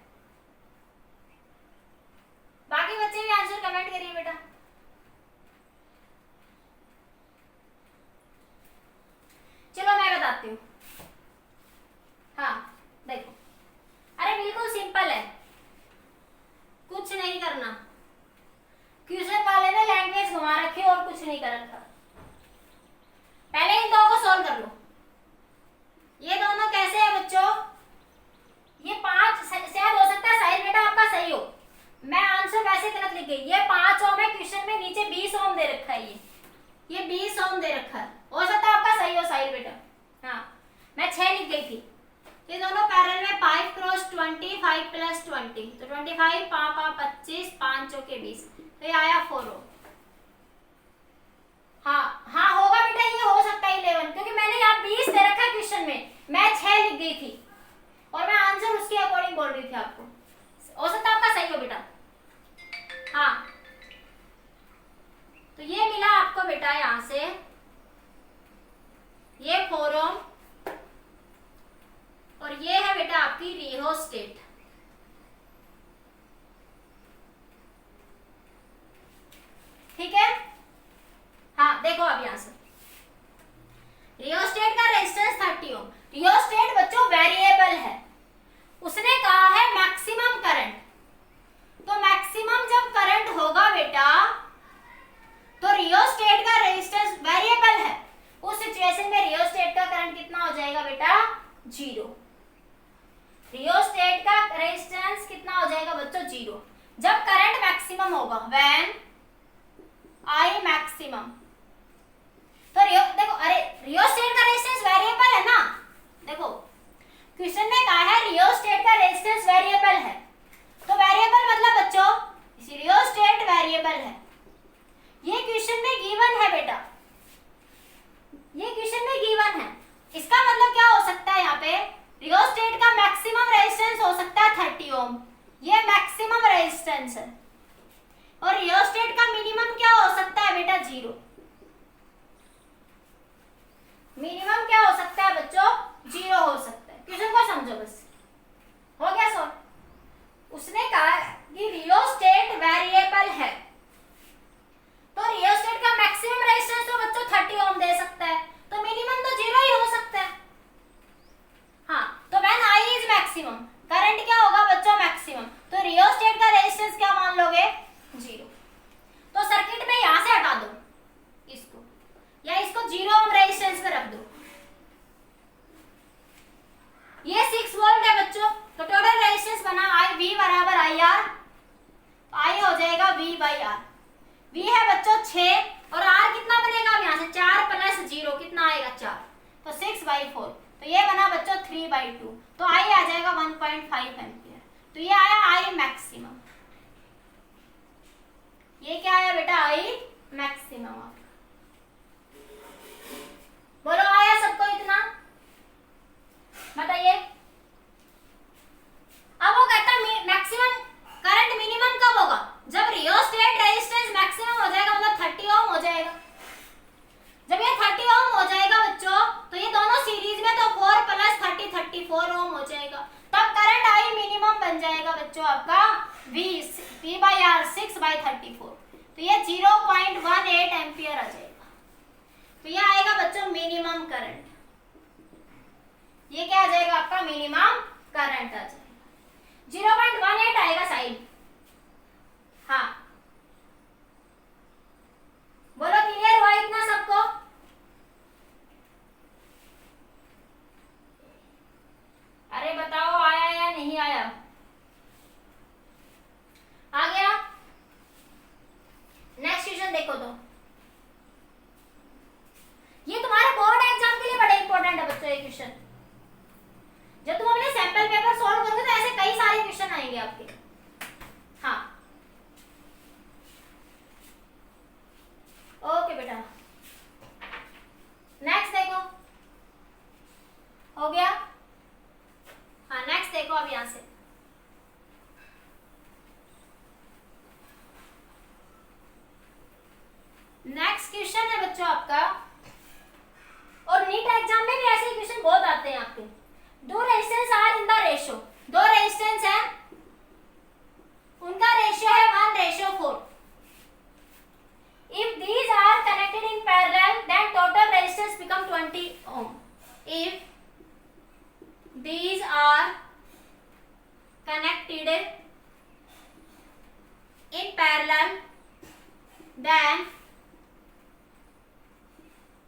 बाकी बच्चे भी आंसर कमेंट करिए बेटा। चलो मैं बताती हूँ। हाँ देखो, अरे बिल्कुल सिंपल है, कुछ नहीं करना। क्वेश्चन वाले ने लैंग्वेज घुमा रखी है और कुछ नहीं कर रखा। पहले इन दो को सॉल्व कर लो। ये दोनों कैसे है बच्चों, ये 5 शायद हो सकता है साहिल बेटा आपका सही हो, मैं आंसर वैसे गलत लिख गई। ये 5 ओम है, क्वेश्चन में नीचे 20 ओम दे रखा है, ये 20 ओम दे रखा है। हो सकता है आपका सही हो साहिल बेटा। हाँ मैं 6 लिख गई थी। ये दोनों पैरेलल में 5 क्रॉस 20, 5 प्लस 20 तो 25, 25, 5 चौके 20, तो ये आया 4 ओम। हाँ होगा बेटा, ये हो सकता है 11, क्योंकि मैंने यहाँ 20 दे रखा है क्वेश्चन में, मैं 6 लिख गई थी और मैं आंसर उसके अकॉर्डिंग बोल रही थी आपको। हो सकता है आपका सही हो बेटा। हाँ तो ये मिला आपको बेटा यहाँ से, ये 4 ओम और ये है बेटा आपकी रियोस्टेट। ठीक है। हाँ देखो अब यहाँ से रियोस्टेट का रेजिस्टेंस 30 ओम। रियोस्टेट बच्चों वेरिएबल है, उसने कहा है मैक्सिमम करंट, तो मैक्सिमम जब करंट होगा बेटा तो रियोस्टेट का रेजिस्टेंस वेरिएबल है, उस सिचुएशन में रियोस्टेट का करंट कितना हो जाएगा बेटा, 0। रियोस्टेट का रेजिस्टेंस कितना हो जाएगा बच्चों, 0 जब करंट मैक्सिमम होगा, व्हेन आई मैक्सिमम। तो देखो, अरे रियोस्टेट का रेजिस्टेंस वेरिएबल है ना, देखो क्वेश्चन में कहा है रियोस्टेट का रेजिस्टेंस वेरिएबल है, तो वेरिएबल मतलब बच्चों रियोस्टेट वेरिएबल है। ये क्वेश्चन में गिवन है बेटा, ये क्वेश्चन में गिवन है, इसका मतलब क्या हो सकता है, यहाँ पे रियोस्टेट का मैक्सिमम रेजिस्टेंस हो सकता है 30 ओम, ये मैक्सिमम रेजिस्टेंस है, और रियोस्टेट का मिनिमम क्या हो सकता है बेटा, 0। मिनिमम क्या हो सकता है बच्चों, 0 हो सकता है। क्वेश्चन को समझो बस, हो गया सॉल्व। उसने कहा कि रियोस्टेट वेरिएबल है, तो रियोस्टेट का मैक्सिमम रेजिस्टेंस तो बच्चों 30 ओम दे सकता है, तो मिनिमम तो 0 ही हो सकता है। हाँ तो when I is maximum, current क्या होगा बच्चों, मैक्सिमम, तो रियोस्टेट का रेजिस्टेंस क्या मान लोगे, 0। तो सर्किट में यहां से हटा दो इसको, या इसको 0 ओम रेजिस्टेंस पे रख दो। ये 6 वोल्ट है बच्चों, तो टोटल रेजिस्टेंस बना आई वी बराबर आई आर, आई हो जाएगा वी बाई आर। वी है बच्चों 6 और आर कितना बनेगा, अब यहाँ से 4 प्लस 0 कितना आएगा, 4, तो 6/4, तो ये बना बच्चों 3/2, तो आई आ जाएगा 1.5 एम्पियर। तो ये आया आई मैक्सिमम, ये क्या आया बेटा, आई मैक्सिमम। बोलो आया सबको इतना, बताइए। अब वो कहता मैक्सिमम करंट मिनिमम कब होगा, जब रियोस्टेट रेजिस्टेंस मैक्सिमम हो जाएगा, मतलब 30 ओम हो जाएगा। जब ये 30 ओम हो जाएगा बच्चों, तो ये दोनों मिनिमम करंट, ये क्या आ जाएगा आपका मिनिमम करंट आ जाएगा, 0.18 आएगा साइड। हाँ बोलो क्लियर हुआ इतना सबको? अरे बताओ आया या नहीं आया? आ गया? नेक्स्ट क्वेश्चन देखो तो, ये तुम्हारे बोर्ड एग्जाम के लिए बड़े इंपॉर्टेंट है बच्चों ये क्वेश्चन। जब तुम अपने सैंपल पेपर सॉल्व करोगे तो ऐसे कई सारे क्वेश्चन आएंगे आपके। हाँ ओके बेटा, नेक्स्ट देखो, हो गया? हाँ नेक्स्ट देखो अब यहां से, नेक्स्ट क्वेश्चन है बच्चों आपका, और नीट एग्जाम में भी ऐसे क्वेश्चन बहुत आते हैं आपके। दो resistance are in the ratio, दो रेजिस्टेंस है उनका रेशियो है 1:4। If these are connected in parallel, then total resistance become 20 ohm. If these are connected in parallel, then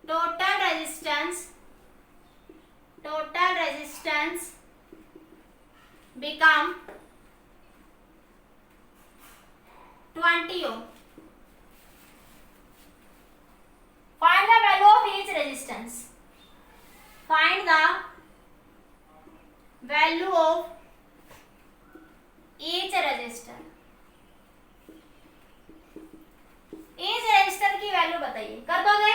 total resistance become 20 ohm. Find the value of each resistance. Find the value of each resistor. each resistor की value बताइए, कर दोगे?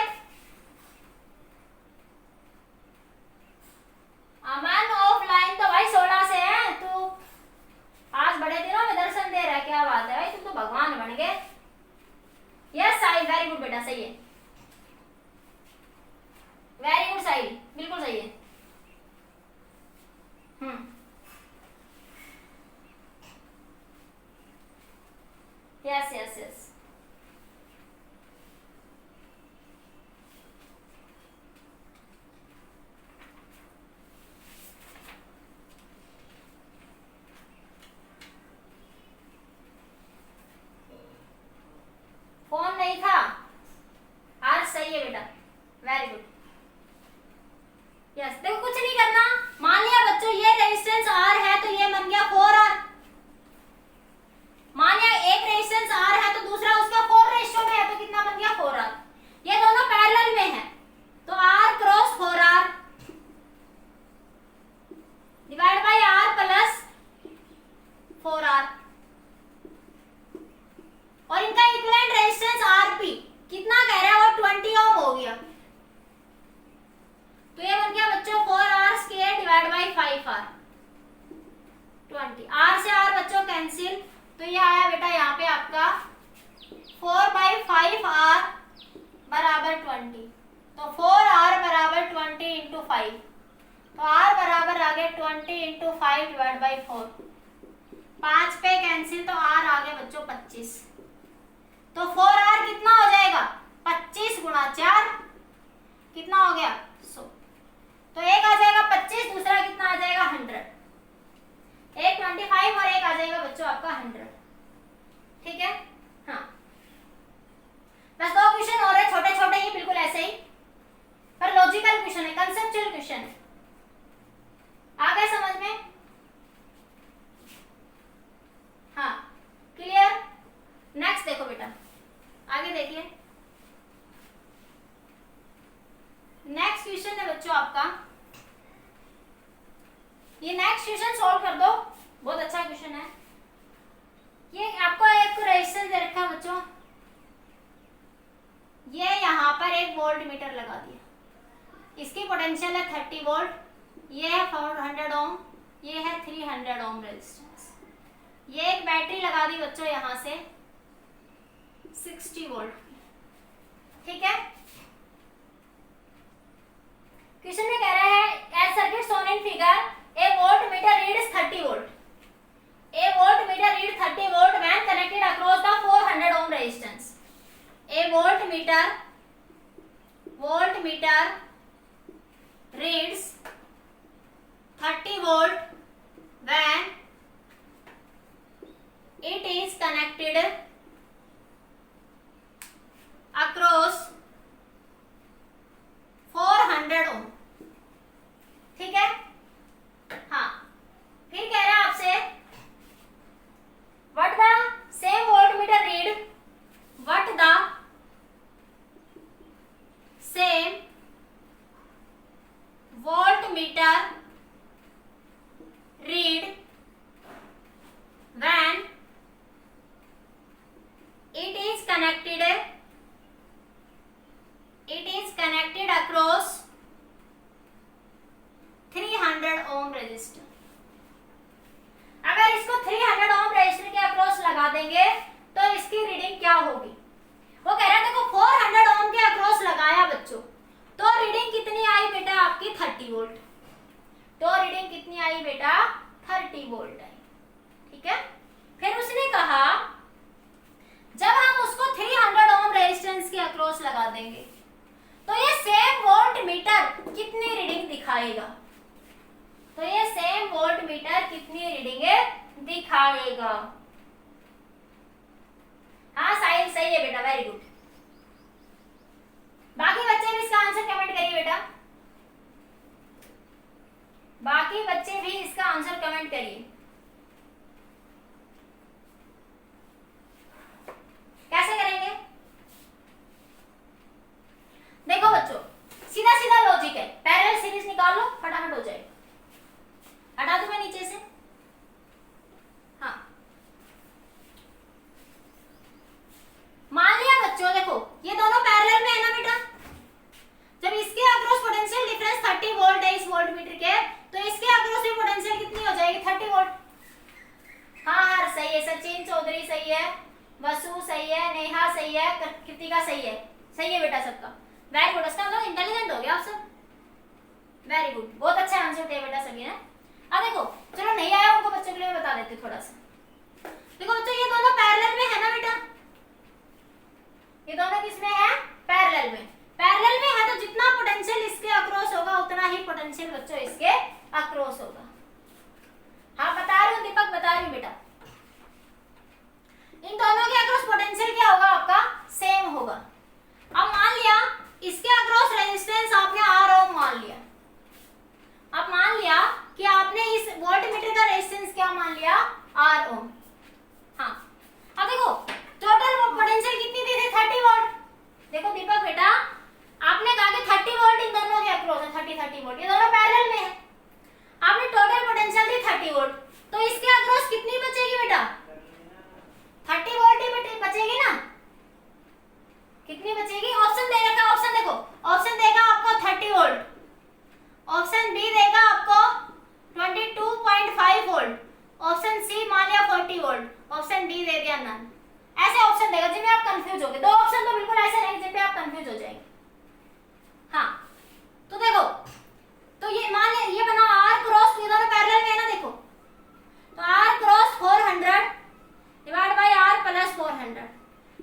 अमन offline तो भाई 16 से है, तू आज बड़े दिनों में दर्शन दे रहा है, क्या बात है भाई, तुम तो भगवान बन गए। यस साहिल, वेरी गुड बेटा, सही है, वेरी गुड साहिल, बिल्कुल सही है। यस यस यस, फोन नहीं था आज, सही है बेटा, वेरी गुड। यस देखो कुछ नहीं करना, मान लिया बच्चों ये रेजिस्टेंस R है तो ये बन गया 4R। मान लिया एक रेजिस्टेंस R है तो दूसरा उसका 4 रेशियो में है तो कितना बन गया 4R। ये दोनों पैरेलल में है तो R cross 4R divide by R plus 4R, और इनका इक्विवेलेंट रेजिस्टेंस RP कितना कह रहा है वो 20 ओम हो गया, तो ये बन गया बच्चों 4R² divide by 5R 20। R से R बच्चों कैंसिल, तो ये आया बेटा यहाँ पे आपका 4/5R बराबर 20, तो 4R बराबर 20 इंटू 5, तो R बराबर आ गया 20 इंटू 5 डिवाइड बाई 4, 5 पे कैंसिल तो R आ गया बच्चों 25, तो 4R कितना हो जाएगा 25 गुणा 4 कितना हो गया 100, तो एक आ जाएगा 25, दूसरा कितना आ जाएगा 100, एक 25 और एक आ जाएगा बच्चों आपका 100, ठीक है। हाँ बस 2 क्वेश्चन हो रहे छोटे छोटे ही बिल्कुल ऐसे ही, पर लॉजिकल क्वेश्चन है, कंसेप्चुअल क्वेश्चन है, आ गए समझ में? हाँ क्लियर। नेक्स्ट देखो बेटा, आगे देखिए, नेक्स्ट क्वेश्चन है बच्चों आपका, ये नेक्स्ट क्वेश्चन सॉल्व कर दो, बहुत अच्छा क्वेश्चन है। ये आपको एक रेजिस्टेंस दे रखा है बच्चों, ये यहाँ पर एक वोल्ट मीटर लगा दिया, इसकी पोटेंशियल है 30 वोल्ट, ये है 400 ओम, ये है 300 ओम रेजिस्टेंस, ये एक बैटरी लगा दी बच्चों यहाँ से 60 वोल्ट, ठीक है। क्वेश्चन में कह रहा है as circuit shown in figure a voltmeter reads 30 volt, a voltmeter read 30 volt when connected across the 400 ohm resistance, a voltmeter reads 30 volt when it is connected across 400 ohm। ठीक है, हाँ, फिर कह रहा है आपसे what the same voltmeter read, what the same voltmeter read when it is connected across 300 ohm resistor। अगर इसको 300 ohm रेजिस्टर के अक्रॉस लगा देंगे तो इसकी रीडिंग क्या होगी? वो कह रहा है देखो 400 ohm के अक्रॉस लगाया बच्चों, तो रीडिंग कितनी आई बेटा आपकी 30 वोल्ट। तो रीडिंग कितनी आई बेटा 30 वोल्ट आई। ठीक है, फिर उसने कहा जब हम उसको 300 ohm रेजिस्टेंस के अक्रॉस लगा देंगे तो ये सेम वोल्ट मीटर कितनी रीडिंग दिखाएगा? तो ये सेम वोल्ट मीटर कितनी रीडिंग दिखाएगा? हाँ साहिल सही है बेटा, वेरी गुड। बाकी बच्चे भी इसका आंसर कमेंट करिए बेटा, बाकी बच्चे भी इसका आंसर कमेंट करिए। कैसे करेंगे? देखो बच्चों, सीधा सीधा लॉजिक है, पैरेलल सीरीज निकाल लो, फटाफट हो जाएगा। हटा दूं मैं नीचे से? हाँ, मान लिया बच्चों, देखो ये दोनों पैरेलल में है ना बेटा। जब इसके अक्रॉस पोटेंशियल डिफरेंस 30 वोल्ट है इस वोल्टमीटर के, तो इसके अक्रॉस भी पोटेंशियल कितनी हो जाएगी 30 वोल्ट। हाँ हाँ सही है, सचिन चौधरी सही है, वसु सही है, नेहा सही है, कृतिका सही है बेटा सबका, वेरी गुड। इसका मतलब इंटेलिजेंट हो गया आप सब, वेरी गुड, बहुत अच्छा आंसर दिया बेटा सभी ने। अब देखो, चलो नहीं आया उनको बच्चों के लिए बता देते थोड़ा सा। देखो बच्चों, ये दोनों पैरेलल में है ना बेटा, ये दोनों किसमें है? पैरेलल में। पैरेलल में है तो जितना पोटेंशियल इसके अक्रॉस होगा उतना ही पोटेंशियल बच्चों इसके अक्रॉस होगा। हाँ बता रही हूँ दीपक, बता रही हूँ बेटा। इन दोनों के अक्रॉस पोटेंशियल क्या होगा आपका? सेम होगा। अब मान लिया इसके अक्रॉस रेजिस्टेंस आपने R ओम मान लिया। अब मान लिया कि आपने इस वोल्टमीटर का रेजिस्टेंस क्या मान लिया? R ओम। हाँ, अब देखो टोटल पोटेंशियल कितनी दी थी? 30 वोल्ट। देखो दीपक बेटा, आपने कहा कि 30 वोल्ट इन दोनों के अक्रॉस है, 30 वोल्ट, ये दोनों पैरेलल में है। आपने टोटल पोटेंशियल दी 30 वोल्ट, तो इसके अक्रॉस कितनी बचेगी बेटा? 30 वोल्ट ही बचेगी ना। कितनी बचेगी? ऑप्शन दे रखा, ऑप्शन देखो, ऑप्शन देगा आपको 30 वोल्ट, ऑप्शन बी देगा आपको 22.5 वोल्ट, ऑप्शन सी मान लिया 40 वोल्ट, ऑप्शन डी दे दिया नन। ऐसे ऑप्शन देगा जिनमें आप कंफ्यूज होगे। दो ऑप्शन तो बिल्कुल ऐसे नहीं जिन पे आप कंफ्यूज हो जाएंगे। हाँ, तो देखो, तो ये मान लिया ये बना R क्रॉस, ये दोनों पैरेलल में है ना। देखो तो R cross 400 divide by R plus 400,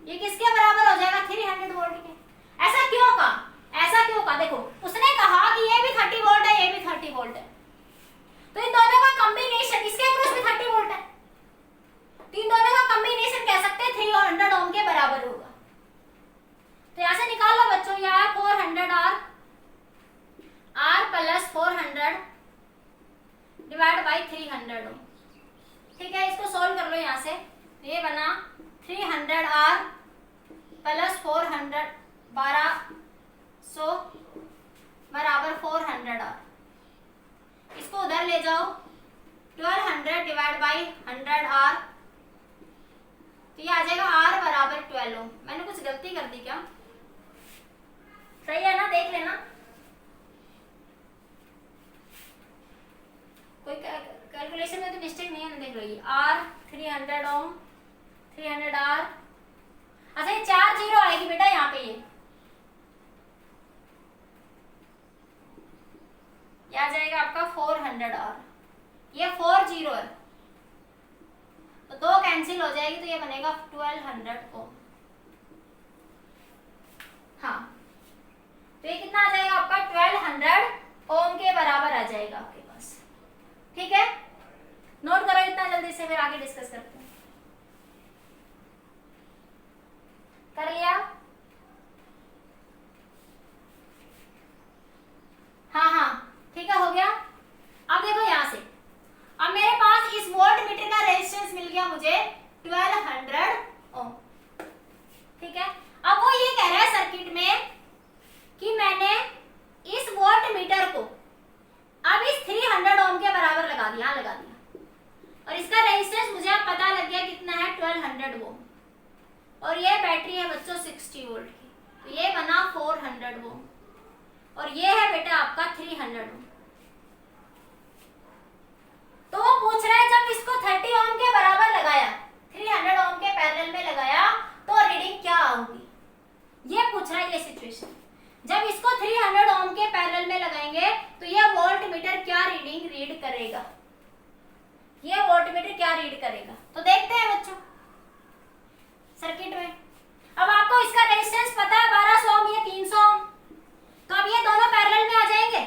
ये किसके बराबर हो जाएगा? 300 वोल्ट के। ऐसा क्यों कहा? ऐसा क्यों कहा? देखो उसने कहा कि ये भी 30 वोल्ट है, ये भी 30 वोल्ट है, तो इन दोनों का कॉम्बिनेशन, इसके अक्रॉस भी 30 वोल्ट है, तो इन दोनों का कॉम्बिनेशन कह सकते हैं 300 ओम के बराबर होगा। तो यहां से निकाल लो बच्चों, यार 400 R प्लस 400 डिवाइड बाई 300 ओम। ठीक है, इसको सोल्व कर लो यहाँ से। ये बना 300 R प्लस 400 1200 बराबर 400 R। इसको उधर ले जाओ, 1200 डिवाइड बाई 100 R, तो ये आ जाएगा R बराबर 12 ओम। मैंने कुछ गलती कर दी क्या? सही है ना, देख लेना। कोई कैलकुलेशन में तो मिस्टेक नहीं है ना, देख लो। ये R 300 ओम, 300 R, अच्छा ये 4 जीरो आएगी बेटा यहाँ पे, ये आ जाएगा आपका 400 R, ये 4 जीरो है तो 2 कैंसिल हो जाएगी, तो ये बनेगा 1200 ओम। हाँ, तो ये कितना आ जाएगा आपका? 1200 ओम 300 ओम, और ये है बेटा आपका 300 ओम। तो वो पूछ रहा है जब इसको 30 ओम के बराबर लगाया, 300 ओम के पैरेलल में लगाया, तो रीडिंग क्या होगी, ये पूछ रहा है। ये सिचुएशन जब इसको 300 ओम के पैरेलल में लगाएंगे तो ये वोल्टमीटर क्या रीडिंग रीड करेगा, ये वोल्टमीटर क्या रीड करेगा। तो देखते हैं बच्चों सर्किट में। अब आपको इसका रेजिस्टेंस पता है 1200 ओम, ये 300 ओम, तो अब ये दोनों पैरेलल में आ जाएंगे।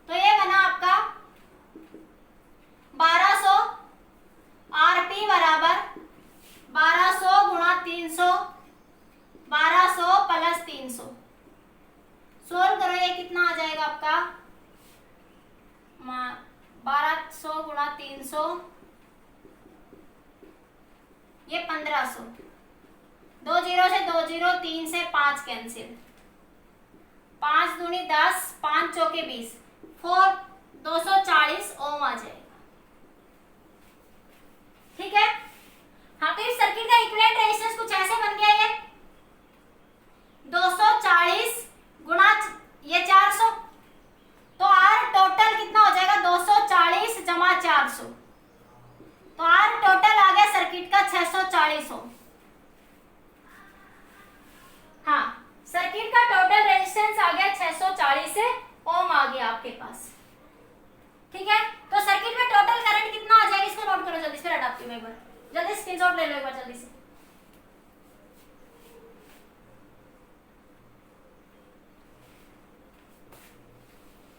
तो ये बना आपका 1200 आरपी बराबर 1200 गुणा 300, 1200 प्लस 300। सोल्व करो, ये कितना आ जाएगा आपका 1200 गुणा 300, ये 1500। 2 जीरो से 2 जीरो, 3 से 5 कैंसिल, 5 दूनी 10, 5 चौके 20, 240 ओम आ जाएगा। ठीक है। हाँ, तो इस सर्किट का इक्विवेलेंट रेजिस्टेंस कुछ ऐसे बन गया, ये 240 गुणा ये 400, तो आर टोटल कितना हो जाएगा 240 जमा 400, तो आर टोटल आ गया सर्किट का 640 ओम। हाँ, सर्किट का टोटल रेजिस्टेंस आ गया 640 ओम आ गया आपके पास। ठीक है, तो सर्किट में टोटल करंट कितना आ जाएगा, इसको नोट करो जल्दी से, हटाती हूँ मैं एक बार, जल्दी स्क्रीनशॉट ले लो एक बार जल्दी से।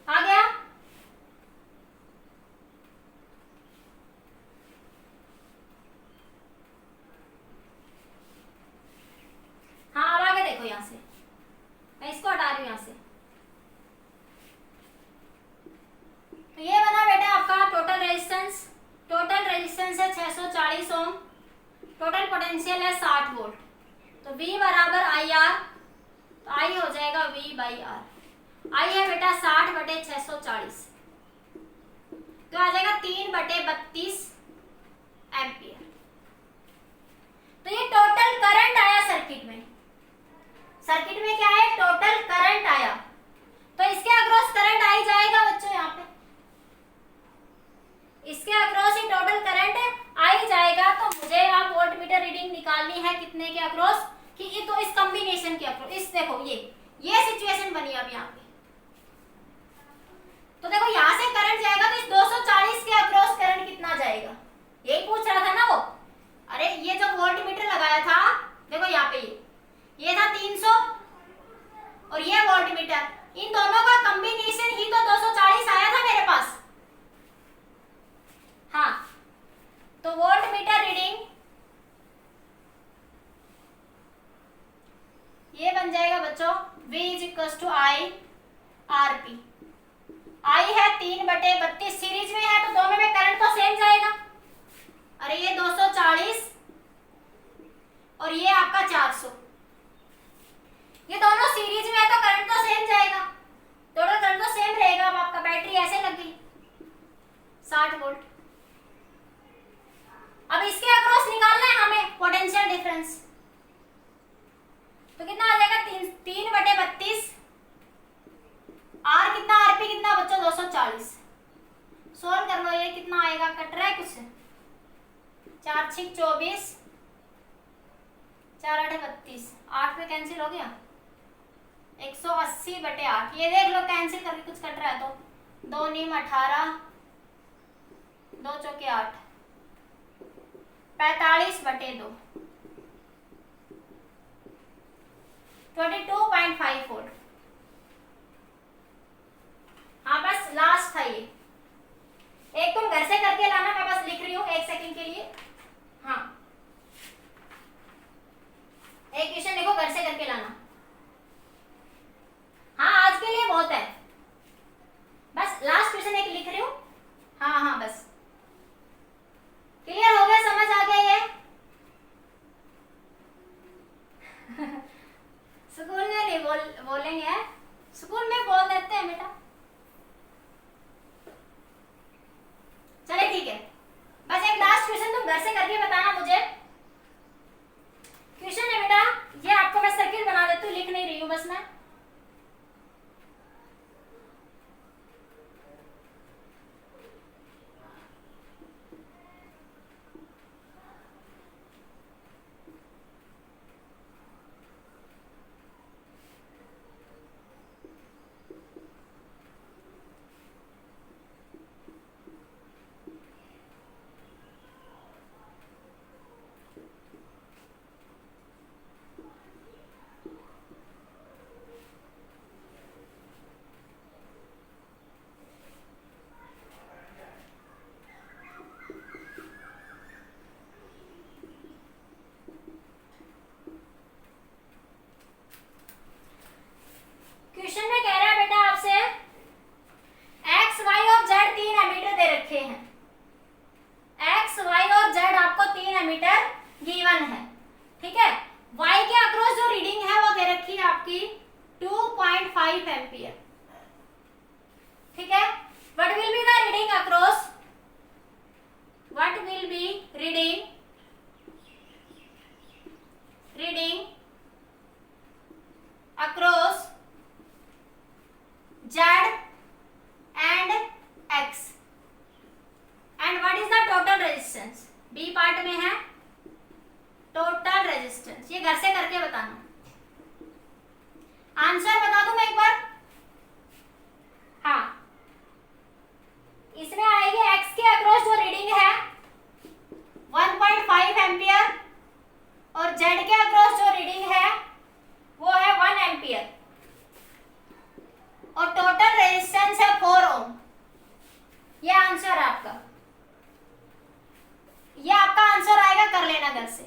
आ गया। हाँ, अब आगे देखो, यहां से मैं इसको हटा रही हूं यहां से। तो ये बना बेटा आपका टोटल रेजिस्टेंस, टोटल रेजिस्टेंस है 640 ओम, टोटल पोटेंशियल है 60 वोल्ट। तो V बराबर IR, तो I हो जाएगा V/R। I है बेटा 60/640, तो आ जाएगा 3/32 एम्पियर। तो ये टोटल करंट आया सर्किट में। सर्किट में क्या है, टोटल करंट आया, तो इसके अक्रॉस करंट आ ही जाएगा बच्चों, यहाँ पे इसके अक्रॉस ही टोटल करंट आ ही जाएगा। तो मुझे अब वोल्टमीटर रीडिंग निकालनी है कितने के अक्रॉस, कि ये तो इस कॉम्बिनेशन के अक्रॉस। इस देखो ये सिचुएशन बनी अब यहाँ पे, तो देखो यहाँ से करंट जाएगा तो इस 240 के अक्रॉस करंट कितना जाएगा, यही पूछ रहा था ना वो। अरे ये जो वोल्टमीटर लगाया था, देखो यहाँ पे ये था 300 और ये वोल्टमीटर, इन दोनों का कॉम्बिनेशन ही तो 240 आया था मेरे पास। हाँ, तो वोल्टमीटर रीडिंग ये बन जाएगा बच्चों V = I RP। I है 3/32, सीरीज में है तो दोनों में करंट तो सेम जाएगा। अरे ये 240 और ये आपका 400, ये दोनों सीरीज में है तो करंट तो सेम जाएगा, टोटल करंट तो सेम रहेगा। अब आपका बैटरी ऐसे लग गई 60 वोल्ट। अब इसके अक्रॉस निकालना है हमें पोटेंशियल डिफरेंस, तो कितना आ जाएगा 3/32, आर कितना, आरपी कितना बच्चों 240। सोल्व कर लो, ये कितना आएगा, कट रहा है कुछ, 4 6 24, 4 8 32, 8 पे कैंसिल हो गया, 180/8। ये देख लो कैंसिल करके कुछ कट रहा है तो 2 9 18, 2 चौके 8, 45/2, 22.5 वोल्ट। हाँ, बस लास्ट था ये, एक तुम घर से करके लाना, मैं बस लिख रही हूँ 1 सेकंड के लिए। हाँ, एक क्वेश्चन देखो घर से करके लाना। हाँ, आज के लिए बहुत है, बस लास्ट क्वेश्चन एक लिख रही हूँ। हाँ, बस क्लियर हो गया, समझ आ गया ये। स्कूल में नहीं बोलेंगे, स्कूल में बोल देते हैं बेटा। चले ठीक है, बस एक लास्ट क्वेश्चन तुम घर से करके बताना मुझे। क्वेश्चन है बेटा, ये आपको मैं सर्किट बना देती हूँ, लिख नहीं रही हूँ बस मैं, 2.5 एम्पियर। ठीक है, what will be the reading across, what will be reading across Z and X and what is the total resistance? B part में है टोटल रेजिस्टेंस। ये घर से करके बताना। आंसर बता दूं मैं एक बार? हाँ, इसमें आएगी X के अक्रॉस जो रीडिंग है 1.5 एम्पियर और Z के अक्रॉस जो रीडिंग है वो है 1 एम्पियर और टोटल रेजिस्टेंस है 4 ओम। ये आंसर है आपका, ये आपका आंसर आएगा, कर लेना घर से।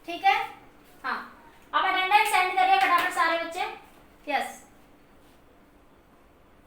ठीक है,